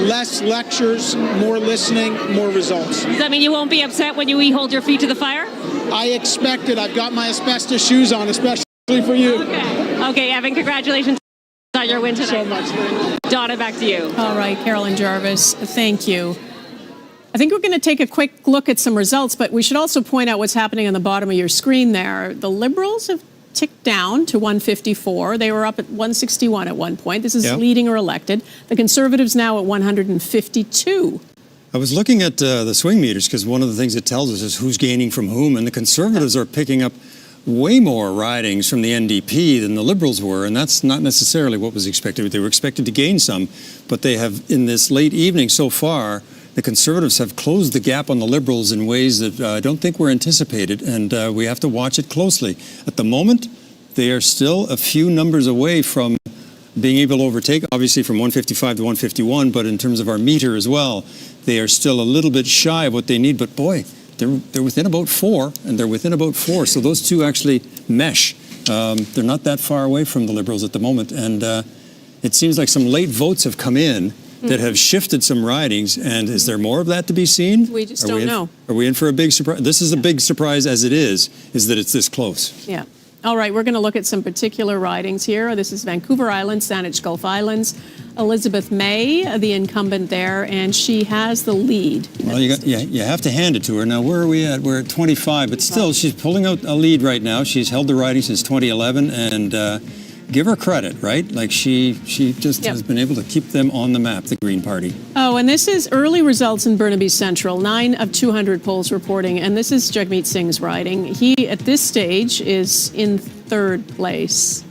Speaker 19: less lectures, more listening, more results.
Speaker 18: Does that mean you won't be upset when we hold your feet to the fire?
Speaker 19: I expect it. I've got my asbestos shoes on, especially For you.
Speaker 18: Okay, Evan, congratulations on your win tonight.
Speaker 19: So much.
Speaker 18: Donna, back to you.
Speaker 3: All right, Carolyn Jarvis, thank you. I think we're going to take a quick look at some results, but we should also point out what's happening on the bottom of your screen there. The Liberals have ticked down to 154. They were up at 161 at one point. This is leading or elected. The Conservatives now at 152.
Speaker 4: I was looking at the swing meters because one of the things it tells us is who's gaining from whom, and the Conservatives are picking up way more ridings from the NDP than the Liberals were, and that's not necessarily what was expected. They were expected to gain some, but they have, in this late evening so far, the Conservatives have closed the gap on the Liberals in ways that I don't think were anticipated, and we have to watch it closely. At the moment, they are still a few numbers away from being able to overtake, obviously from 155 to 151, but in terms of our meter as well, they are still a little bit shy of what they need, but boy, they're within about 4, and they're within about 4. So those two actually mesh. They're not that far away from the Liberals at the moment, and it seems like some late votes have come in that have shifted some ridings. And is there more of that to be seen?
Speaker 3: We just don't know.
Speaker 4: Are we in for a big surprise? This is a big surprise as it is that it's this close.
Speaker 3: Yeah. All right, we're going to look at some particular ridings here. This is Vancouver Island, Saanich Gulf Islands. Elizabeth May, the incumbent there, and she has the lead.
Speaker 4: Well, you have to hand it to her. Now, where are we at? We're at 25, but still, she's pulling out a lead right now. She's held the riding since 2011, and give her credit, right? Like she just has been able to keep them on the map, the Green Party.
Speaker 3: Oh, and this is early results in Burnaby Central. 9 of 200 polls reporting, and this is Jagmeet Singh's riding. He, at this stage, is in 3rd place.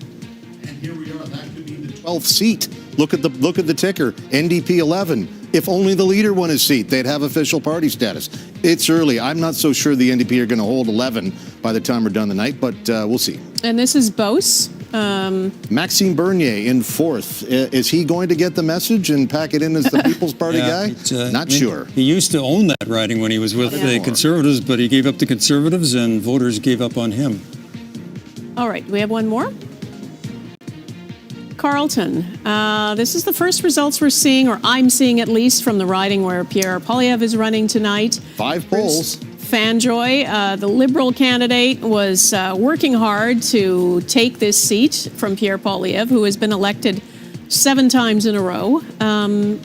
Speaker 6: And here we are. That could be the 12th seat. Look at the ticker. NDP 11. If only the leader won his seat, they'd have official party status. It's early. I'm not so sure the NDP are going to hold 11 by the time we're done the night, but we'll see.
Speaker 3: And this is Beauce.
Speaker 6: Maxime Bernier in 4th. Is he going to get the message and pack it in as the People's Party guy? Not sure.
Speaker 4: He used to own that riding when he was with the Conservatives, but he gave up the Conservatives and voters gave up on him.
Speaker 3: All right, we have one more. Carleton. This is the first results we're seeing, or I'm seeing at least, from the riding where Pierre Poilievre is running tonight.
Speaker 6: 5 polls.
Speaker 3: Fanjoy, the Liberal candidate, was working hard to take this seat from Pierre Poilievre, who has been elected 7 times in a row.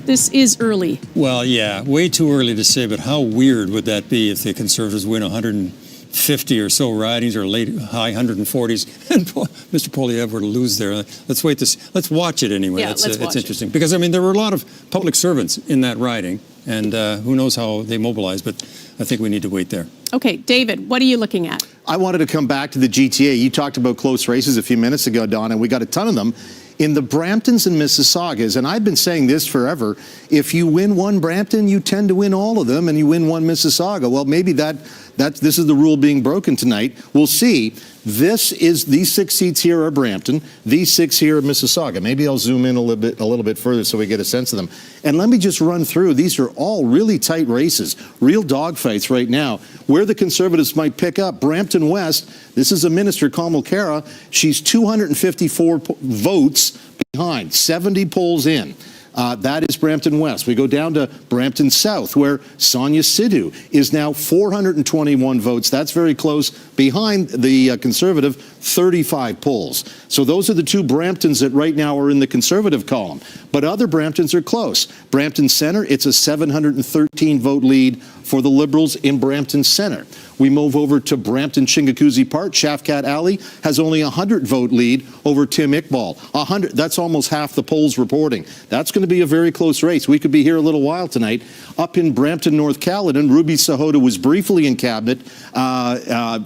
Speaker 3: This is early.
Speaker 4: Well, yeah, way too early to say, but how weird would that be if the Conservatives win 150 or so ridings, or high 140s, and Mr. Poilievre were to lose there? Let's wait let's watch it anyway.
Speaker 3: Yeah,
Speaker 4: it's interesting because I mean there were a lot of public servants in that riding, and who knows how they mobilize, but I think we need to wait there.
Speaker 3: Okay, David, what are you looking at?
Speaker 6: I wanted to come back to the GTA. You talked about close races a few minutes ago, Don, and we got a ton of them in the Bramptons and Mississaugas. And I've been saying this forever. If you win one Brampton, you tend to win all of them, and you win one Mississauga. Well, maybe this is the rule being broken tonight. We'll see. These 6 seats here are Brampton. These 6 here are Mississauga. Maybe I'll zoom in a little bit further so we get a sense of them. And let me just run through. These are all really tight races, real dogfights right now. Where the Conservatives might pick up, Brampton West. This is a minister, Kamal Khera. She's 254 votes behind, 70 polls in. That is Brampton West. We go down to Brampton South, where Sonia Sidhu is now 421 votes. That's very close behind the Conservative, 35 polls. So those are the 2 Bramptons that right now are in the Conservative column. But other Bramptons are close. Brampton Centre, it's a 713 vote lead for the Liberals in Brampton Centre. We move over to Brampton Chinguacousy Park. Shafkat Ali has only a 100 vote lead over Tim Iqbal. 100, that's almost half the polls reporting. That's going to be a very close race. We could be here a little while tonight. Up in Brampton, North Caledon, Ruby Sahota was briefly in cabinet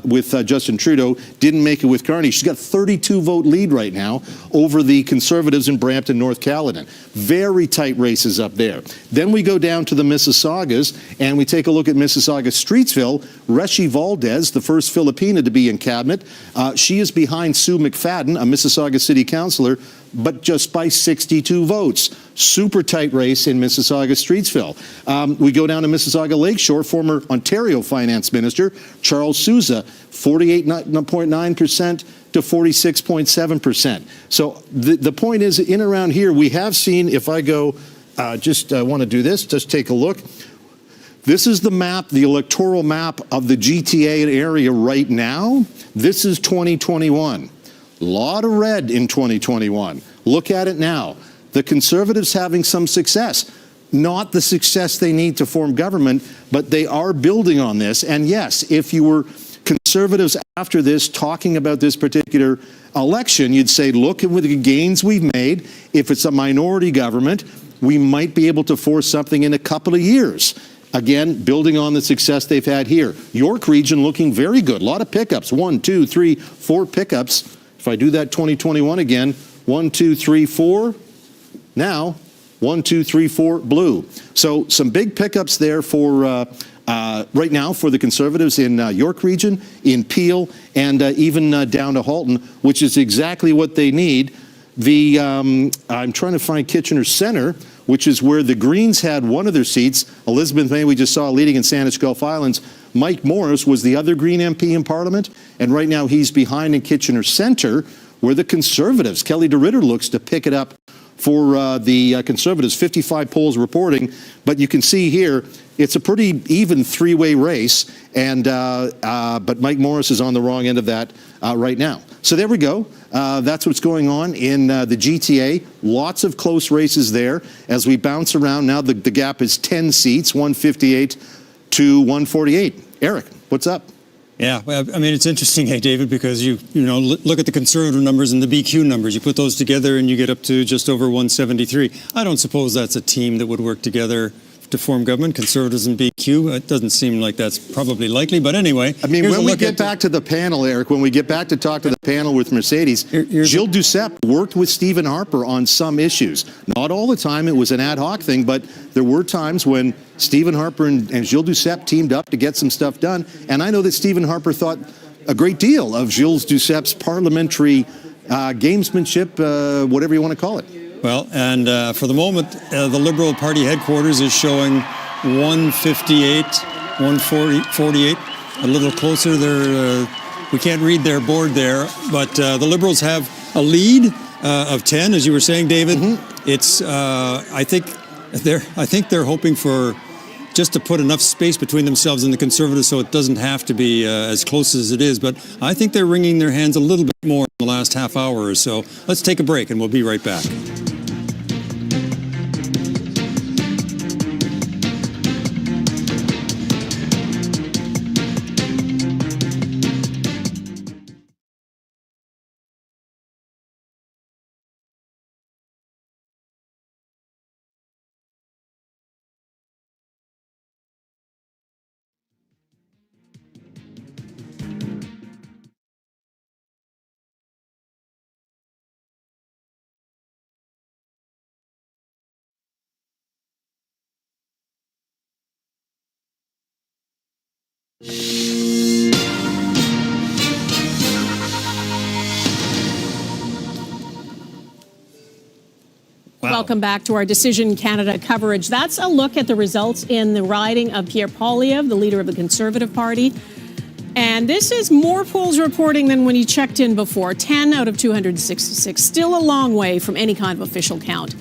Speaker 6: with Justin Trudeau. Didn't make it with Carney. She's got a 32 vote lead right now over the Conservatives in Brampton, North Caledon. Very tight races up there. Then we go down to the Mississaugas and we take a look at Mississauga Streetsville. Reshi Valdez, the first Filipina to be in cabinet. She is behind Sue McFadden, a Mississauga city councillor, but just by 62 votes. Super tight race in Mississauga Streetsville. We go down to Mississauga Lakeshore, former Ontario Finance Minister Charles Sousa, 48.9% to 46.7%. So the point is, in around here, we have seen, if I go, I want to do this, just take a look. This is the map, the electoral map of the GTA area right now. This is 2021. lot of red in 2021. Look at it now. The Conservatives having some success. Not the success they need to form government, but they are building on this. And yes, if you were Conservatives after this talking about this particular election, you'd say, look at the gains we've made. If it's a minority government, we might be able to force something in a couple of years. Again, building on the success they've had here. York Region looking very good. A lot of pickups. 1, 2, 3, 4 pickups. If I do that 2021 again, 1, 2, 3, 4. Now, 1, 2, 3, 4 blue. So some big pickups there for right now for the Conservatives in York Region, in Peel, and even down to Halton, which is exactly what they need. I'm trying to find Kitchener Centre, which is where the Greens had one of their seats. Elizabeth May, we just saw leading in Saanich Gulf Islands. Mike Morris was the other Green MP in Parliament, and right now he's behind in Kitchener Centre, where the Conservatives, Kelly DeRitter, looks to pick it up for the Conservatives. 55 polls reporting, but you can see here it's a pretty even three-way race, and but Mike Morris is on the wrong end of that right now. So there we go. That's what's going on in the GTA. Lots of close races there as we bounce around. Now the gap is 10 seats, 158 to 148. Eric, what's up?
Speaker 4: Yeah, well, I mean, it's interesting, hey, David, because you know, look at the Conservative numbers and the BQ numbers. You put those together and you get up to just over 173. I don't suppose that's a team that would work together to form government, Conservatives and BQ. It doesn't seem like that's probably likely, but anyway.
Speaker 6: I mean, when we get back to the panel, Eric, when we get back to talk to the panel with Mercedes, Gilles Duceppe worked with Stephen Harper on some issues. Not all the time, it was an ad hoc thing, but there were times when Stephen Harper and Gilles Duceppe teamed up to get some stuff done, and I know that Stephen Harper thought a great deal of Gilles Duceppe's parliamentary gamesmanship, whatever you want to call it.
Speaker 4: Well, and for the moment, the Liberal Party headquarters is showing 158, 148, a little closer there. We can't read their board there, but the Liberals have a lead of 10, as you were saying, David. Mm-hmm. It's, I think they're hoping for just to put enough space between themselves and the Conservatives so it doesn't have to be as close as it is. But I think they're wringing their hands a little bit more in the last half hour or so. Let's take a break and we'll be right back.
Speaker 3: Welcome back to our Decision Canada coverage. That's a look at the results in the riding of Pierre Poilievre, the leader of the Conservative Party. And this is more polls reporting than when he checked in before. 10 out of 266. Still a long way from any kind of official count.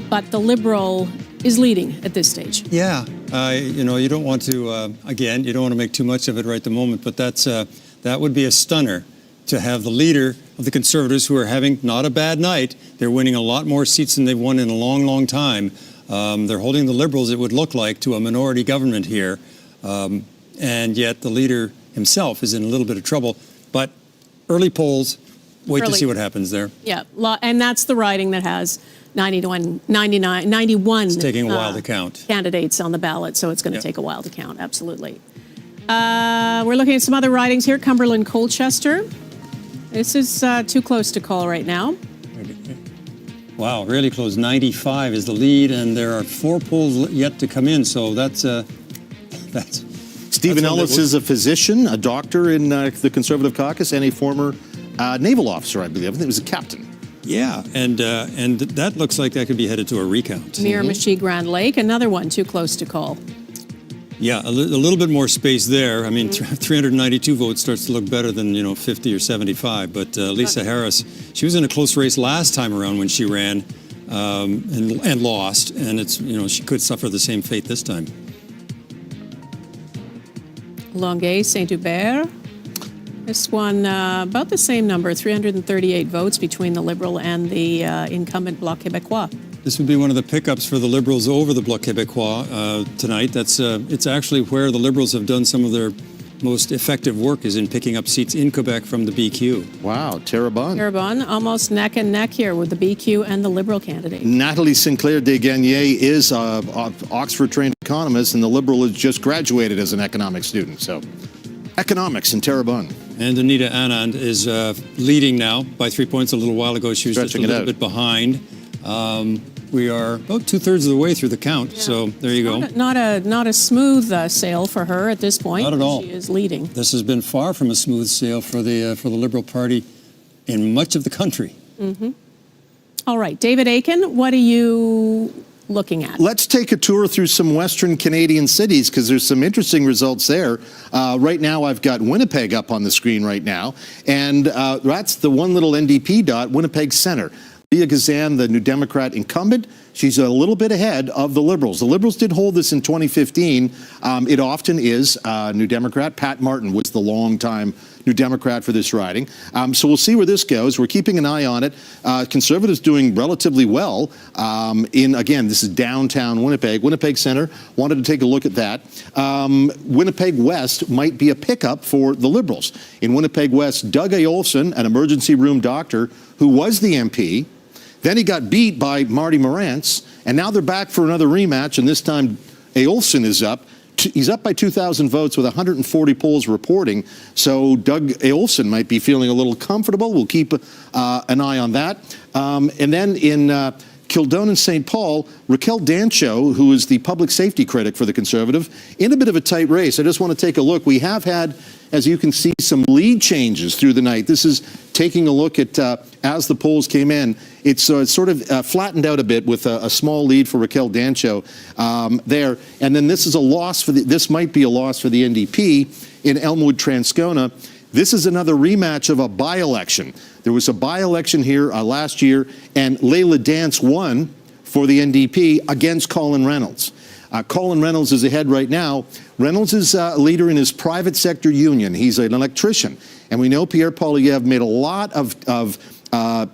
Speaker 3: But the Liberal is leading at this stage.
Speaker 4: Yeah. You know, you don't want to, again, you don't want to make too much of it right at the moment, but that would be a stunner to have the leader of the Conservatives, who are having not a bad night. They're winning a lot more seats than they've won in a long, long time. They're holding the Liberals, it would look like, to a minority government here. And yet the leader himself is in a little bit of trouble. But early polls, wait to see what happens there.
Speaker 3: Yeah, and that's the riding that has 91
Speaker 4: it's taking a while to count.
Speaker 3: Candidates on the ballot, so it's going to take a while to count, absolutely. We're looking at some other ridings here. Cumberland, Colchester. This is too close to call right now.
Speaker 4: Wow, really close. 95 is the lead, and there are 4 polls yet to come in, so that's
Speaker 6: Stephen Ellis is a physician, a doctor in the Conservative caucus, and a former naval officer, I believe. I think he was a captain.
Speaker 4: Yeah, and that looks like that could be headed to a recount.
Speaker 3: Miramichi, Grand Lake, another one too close to call.
Speaker 4: Yeah, a little bit more space there. I mean, 392 votes starts to look better than, 50 or 75. But Lisa Harris, she was in a close race last time around when she ran and lost. And it's, she could suffer the same fate this time.
Speaker 3: Longueuil, Saint-Hubert. This one, about the same number, 338 votes between the Liberal and the incumbent Bloc Québécois.
Speaker 4: This would be one of the pickups for the Liberals over the Bloc Québécois tonight. It's actually where the Liberals have done some of their most effective work, is in picking up seats in Quebec from the BQ.
Speaker 6: Wow, Terrebonne.
Speaker 3: Terrebonne, almost neck and neck here with the BQ and the Liberal candidate.
Speaker 6: Natalie Sinclair Desgagnés is an Oxford-trained economist, and the Liberal has just graduated as an economics student. So, economics in Terrebonne.
Speaker 4: And Anita Anand is leading now by 3 points. A little while ago, she was
Speaker 6: Stretching
Speaker 4: just a
Speaker 6: it
Speaker 4: little
Speaker 6: out.
Speaker 4: bit behind. We are about 2/3 of the way through the count, so there you go.
Speaker 3: Not a smooth sail for her at this point.
Speaker 4: Not at all.
Speaker 3: She is leading.
Speaker 4: This has been far from a smooth sail for the Liberal Party in much of the country.
Speaker 3: Mm-hmm. All right, David Aiken, what are you looking at?
Speaker 6: Let's take a tour through some Western Canadian cities, because there's some interesting results there. Right now, I've got Winnipeg up on the screen right now, and that's the one little NDP dot, Winnipeg Centre. Leah Gazan, the New Democrat incumbent, she's a little bit ahead of the Liberals. The Liberals did hold this in 2015. It often is New Democrat. Pat Martin was the longtime New Democrat for this riding. So we'll see where this goes. We're keeping an eye on it. Conservatives doing relatively well again, this is downtown Winnipeg. Winnipeg Centre, wanted to take a look at that. Winnipeg West might be a pickup for the Liberals. In Winnipeg West, Doug Aolson, an emergency room doctor who was the MP, then he got beat by Marty Morantz, and now they're back for another rematch, and this time Aolson is up. He's up by 2,000 votes with 140 polls reporting, so Doug Aolson might be feeling a little comfortable. We'll keep an eye on that. And then in Kildonan and St. Paul, Raquel Dancho, who is the public safety critic for the Conservative, in a bit of a tight race. I just want to take a look. We have had, as you can see, some lead changes through the night. This is taking a look at as the polls came in. It's sort of flattened out a bit with a small lead for Raquel Dancho there. And then this is a loss for this might be a loss for the NDP in Elmwood Transcona. This is another rematch of a by-election. There was a by-election here last year, and Leila Dance won for the NDP against Colin Reynolds. Colin Reynolds is ahead right now. Reynolds is a leader in his private sector union. He's an electrician. And we know Pierre Poilievre made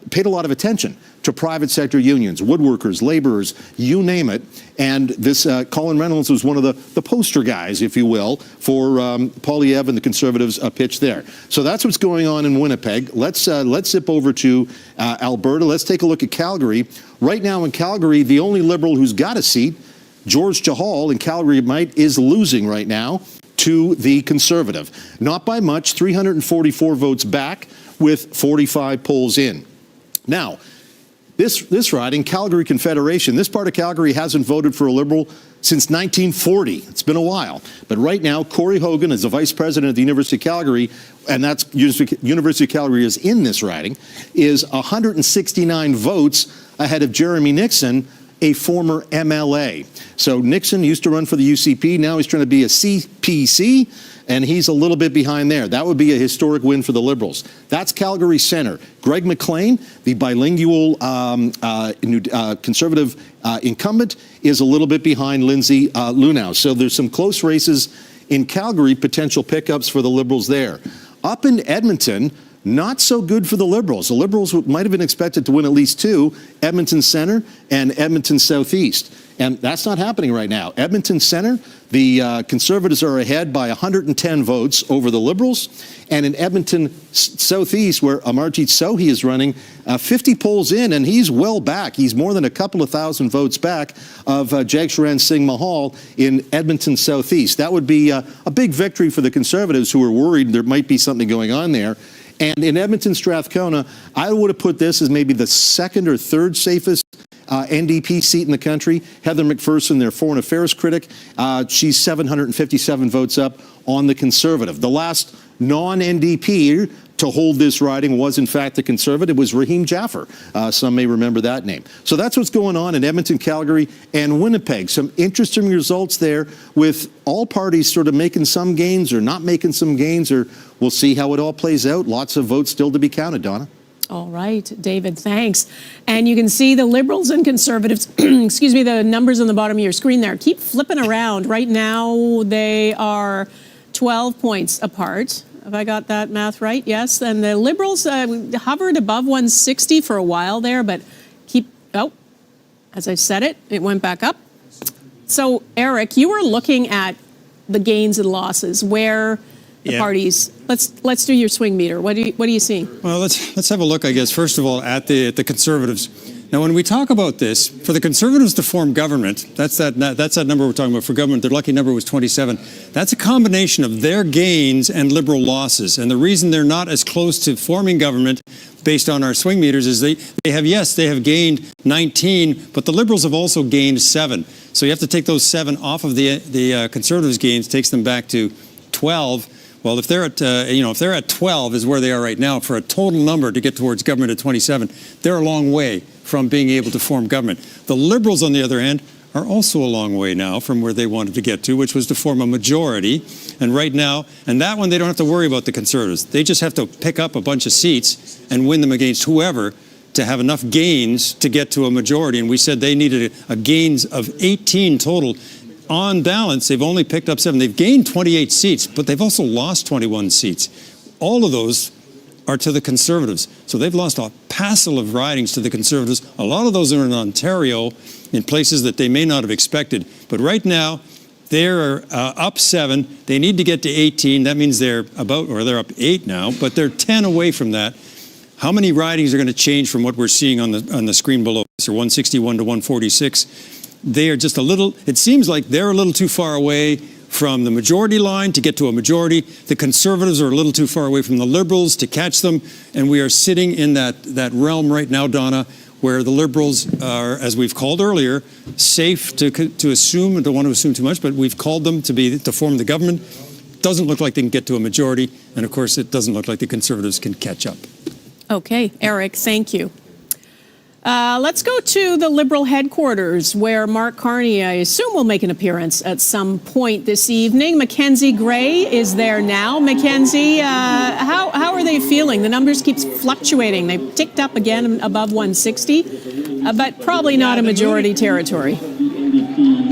Speaker 6: paid a lot of attention to private sector unions, woodworkers, laborers, you name it. And this Colin Reynolds was one of the poster guys, if you will, for Poilievre and the Conservatives' pitch there. So that's what's going on in Winnipeg. Let's zip over to Alberta. Let's take a look at Calgary. Right now in Calgary, the only Liberal who's got a seat, George Chahal in Calgary is losing right now to the Conservative. Not by much, 344 votes back with 45 polls in. Now, this riding, Calgary Confederation, this part of Calgary hasn't voted for a Liberal since 1940. It's been a while. But right now, Corey Hogan is the vice president of the University of Calgary, and that's University of Calgary is in this riding, is 169 votes ahead of Jeremy Nixon, a former MLA. So Nixon used to run for the UCP. Now he's trying to be a CPC, and he's a little bit behind there. That would be a historic win for the Liberals. That's Calgary Centre. Greg McLean, the bilingual Conservative incumbent, is a little bit behind Lindsay Lunau. So there's some close races in Calgary, potential pickups for the Liberals there. Up in Edmonton, not so good for the Liberals. The Liberals might have been expected to win at least two, Edmonton Centre and Edmonton Southeast. And that's not happening right now. Edmonton Centre, the Conservatives are ahead by 110 votes over the Liberals. And in Edmonton Southeast, where Amarjeet Sohi is running, 50 polls in, and he's well back. He's more than a couple of thousand votes back of Jagsaran Singh Mahal in Edmonton Southeast. That would be a big victory for the Conservatives, who are worried there might be something going on there. And in Edmonton Strathcona, I would have put this as maybe the second or third safest NDP seat in the country. Heather McPherson, their foreign affairs critic, she's 757 votes up on the Conservative. The last non-NDP to hold this riding was, in fact, the Conservative. It was Raheem Jaffer. Some may remember that name. So that's what's going on in Edmonton, Calgary, and Winnipeg. Some interesting results there, with all parties sort of making some gains or not making some gains, or we'll see how it all plays out. Lots of votes still to be counted, Donna.
Speaker 3: All right, David, thanks. And you can see the Liberals and Conservatives, excuse me, the numbers on the bottom of your screen there, keep flipping around. Right now, they are 12 points apart. Have I got that math right? Yes. And the Liberals hovered above 160 for a while there, but as I said it went back up. So, Eric, you were looking at the gains and losses, where the parties. Let's do your swing meter. What are you seeing?
Speaker 4: Well, let's have a look, I guess, first of all, at the Conservatives. Now, when we talk about this, for the Conservatives to form government, that's that number we're talking about for government. Their lucky number was 27. That's a combination of their gains and Liberal losses. And the reason they're not as close to forming government based on our swing meters is they have gained 19, but the Liberals have also gained 7. So you have to take those 7 off of the Conservatives' gains, takes them back to 12. Well, if they're at 12 is where they are right now, for a total number to get towards government at 27, they're a long way from being able to form government. The Liberals, on the other hand, are also a long way now from where they wanted to get to, which was to form a majority. And right now, and that one, they don't have to worry about the Conservatives. They just have to pick up a bunch of seats and win them against whoever to have enough gains to get to a majority. And we said they needed a gains of 18 total. On balance, they've only picked up 7. They've gained 28 seats, but they've also lost 21 seats. All of those are to the Conservatives. So they've lost a passel of ridings to the Conservatives. A lot of those are in Ontario, in places that they may not have expected. But right now, they're up 7. They need to get to 18. That means they're up 8 now, but they're 10 away from that. How many ridings are going to change from what we're seeing on the screen below? So 161 to 146. They are just it seems like they're a little too far away from the majority line to get to a majority. The Conservatives are a little too far away from the Liberals to catch them. And we are sitting in that realm right now, Donna, where the Liberals are, as we've called earlier, safe to assume, and don't want to assume too much, but we've called them to form the government. Doesn't look like they can get to a majority. And of course, it doesn't look like the Conservatives can catch up.
Speaker 3: Okay, Eric, thank you. Let's go to the Liberal headquarters, where Mark Carney, I assume, will make an appearance at some point this evening. Mackenzie Gray is there now. Mackenzie, how are they feeling? The numbers keep fluctuating. They've ticked up again above 160, but probably not a majority territory.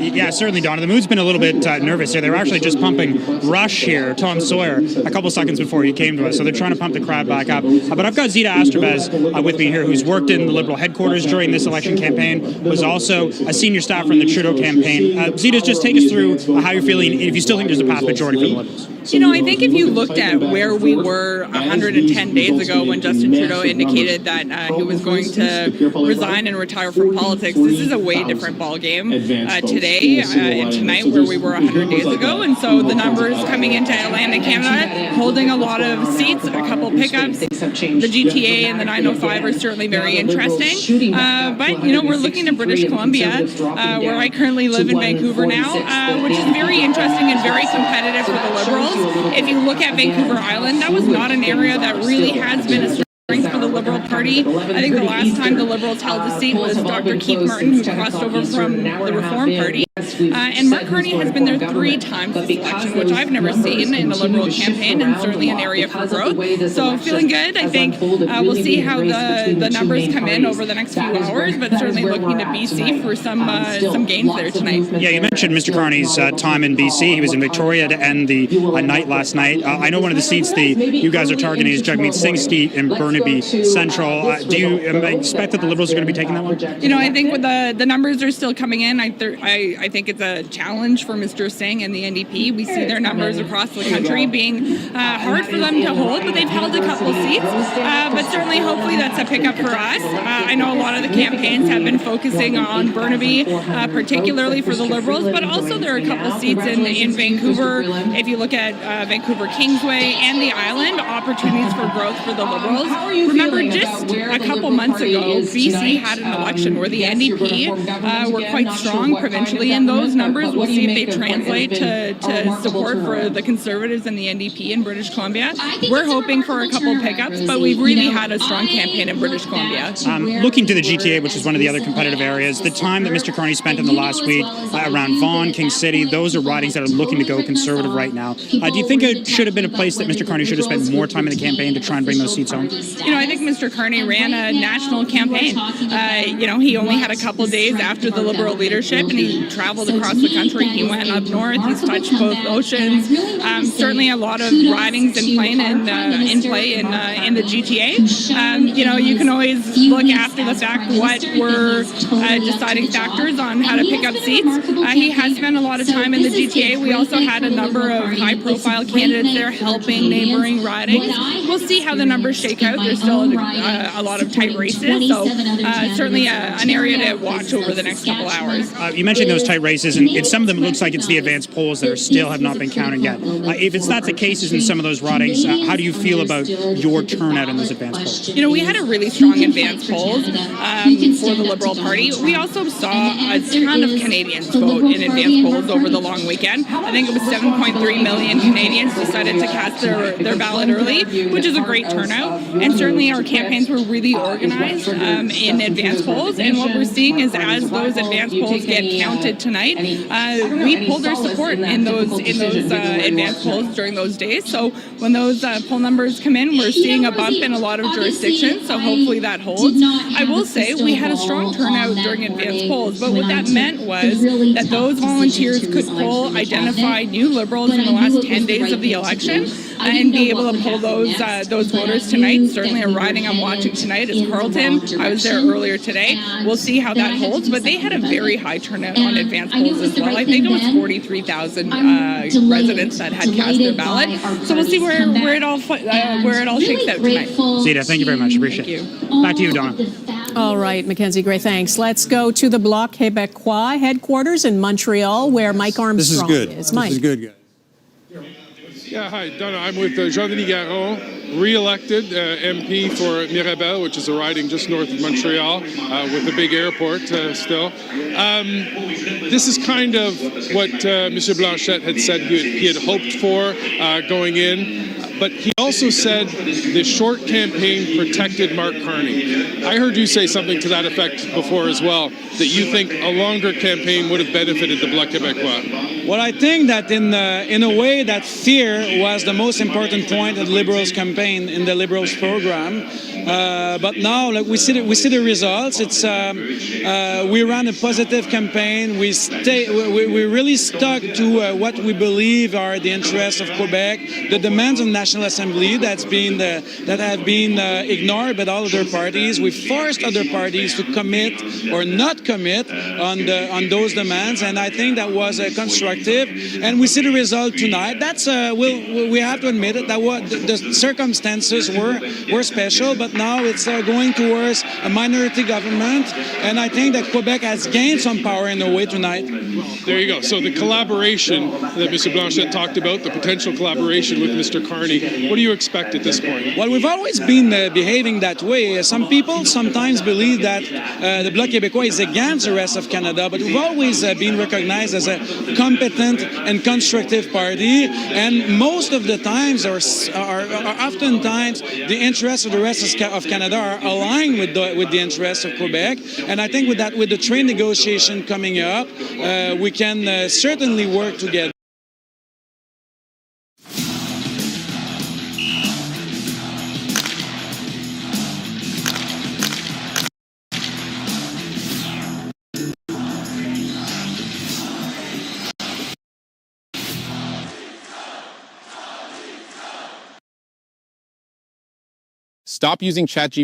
Speaker 1: Yeah, certainly, Donna. The mood's been a little bit nervous here. They were actually just pumping Rush here, Tom Sawyer, a couple seconds before he came to us. So they're trying to pump the crowd back up. But I've got Zita Astrobez with me here, who's worked in the Liberal headquarters during this election campaign, was also a senior staffer in the Trudeau campaign. Zita, just take us through how you're feeling, and if you still think there's a path majority for the Liberals.
Speaker 2: You know, I think if you looked at where we were 110 days ago when Justin Trudeau indicated that he was going to resign and retire from politics, this is a way different ballgame today and tonight where we were 100 days ago. And so the numbers coming into Atlantic Canada, holding a lot of seats, a couple pickups. The GTA and the 905 are certainly very interesting. But, you know, we're looking to British Columbia, where I currently live in Vancouver now, which is very interesting and very competitive for the Liberals. If you look at Vancouver Island, that was not an area that really has been a strength for the Liberal Party. I think the last time the Liberals held a seat was Dr. Keith Martin, who crossed over from the Reform Party. And Mark Carney has been there 3 times this election, which I've never seen in a Liberal campaign, and certainly an area for growth. So feeling good. I think we'll see how the numbers come in over the next few hours, but certainly looking to BC for some gains there tonight.
Speaker 1: Yeah, you mentioned Mr. Carney's time in BC. He was in Victoria to end the night last night. I know one of the seats you guys are targeting is Jagmeet Singh's seat in Burnaby Central. Do you expect that the Liberals are going to be taking that one?
Speaker 2: You know, I think with the numbers are still coming in. I think it's a challenge for Mr. Singh and the NDP. We see their numbers across the country being hard for them to hold, but they've held a couple of seats. But certainly, hopefully, that's a pickup for us. I know a lot of the campaigns have been focusing on Burnaby, particularly for the Liberals, but also there are a couple of seats in Vancouver. If you look at Vancouver Kingsway and the island, opportunities for growth for the Liberals. Remember, just a couple months ago, BC had an election where the NDP were quite strong provincially, and those numbers, we'll see if they translate to support for the Conservatives and the NDP in British Columbia. We're hoping for a couple pickups, but we've really had a strong campaign in British Columbia.
Speaker 1: Looking to the GTA, which is one of the other competitive areas, the time that Mr. Carney spent in the last week around Vaughan, King City, those are ridings that are looking to go Conservative right now. Do you think it should have been a place that Mr. Carney should have spent more time in the campaign to try and bring those seats home?
Speaker 2: You know, I think Mr. Carney ran a national campaign. You know, he only had a couple days after the Liberal leadership, and he tried traveled across the country. He went up north. He's touched both oceans. Certainly a lot of ridings in play in the GTA. You can always look after the fact what were deciding factors on how to pick up seats. He has spent a lot of time in the GTA. We also had a number of high-profile candidates there helping neighboring ridings. We'll see how the numbers shake out. There's still a lot of tight races, so certainly an area to watch over the next couple hours.
Speaker 1: You mentioned those tight races, and in some of them it looks like it's the advanced polls that still have not been counted yet. If it's not the cases in some of those ridings, how do you feel about your turnout in those advanced polls?
Speaker 2: We had a really strong advanced polls for the Liberal Party. We also saw a ton of Canadians vote in advanced polls over the long weekend. I think it was 7.3 million Canadians decided to cast their ballot early, which is a great turnout. And certainly our campaigns were really organized in advanced polls. And what we're seeing is as those advanced polls get counted tonight, we pulled our support in those advanced polls during those days. So when those poll numbers come in, we're seeing a bump in a lot of jurisdictions. So hopefully that holds. I will say we had a strong turnout during advanced polls, but what that meant was that those volunteers could poll, identify new Liberals in the last 10 days of the election, and be able to pull those voters tonight. Certainly a riding I'm watching tonight is Carleton. I was there earlier today. We'll see how that holds, but they had a very high turnout on advanced polls as well. I think it was 43,000 residents that had cast their ballot. So we'll see where it all shakes out tonight.
Speaker 1: Zita, thank you very much. Appreciate it. Back to you, Donna.
Speaker 3: All right, Mackenzie Gray, thanks. Let's go to the Bloc Québécois headquarters in Montreal, where Mike Armstrong is. Mike.
Speaker 4: This is good, guys.
Speaker 5: Yeah, hi, Donna. I'm with Jean-Denis Garon, re-elected MP for Mirabel, which is a riding just north of Montreal, with a big airport still. This is kind of what Mr. Blanchette had said he had hoped for going in. But he also said the short campaign protected Mark Carney. I heard you say something to that effect before as well, that you think a longer campaign would have benefited the Bloc Québécois.
Speaker 8: Well, I think that in a way that fear was the most important point of the Liberals campaign in the Liberals program. But now, like we see the results. It's we ran a positive campaign. We really stuck to what we believe are the interests of Quebec, the demands of the National Assembly that have been ignored by all other parties. We forced other parties to commit or not commit on those demands, and I think that was constructive. And we see the result tonight. That's we have to admit it. That the circumstances were special, but now it's going towards a minority government, and I think that Quebec has gained some power in a way tonight.
Speaker 5: There you go. So the collaboration that Mr. Blanchette talked about, the potential collaboration with Mr. Carney, what do you expect at this point?
Speaker 8: Well, we've always been behaving that way. Some people sometimes believe that the Bloc Québécois is against the rest of Canada, but we've always been recognized as a competent and constructive party, and most of the times, or oftentimes, the interests of the rest of Canada are aligned with the interests of Quebec. And I think with the trade negotiation coming up, we can certainly work together.
Speaker 9: Stop using ChatGPT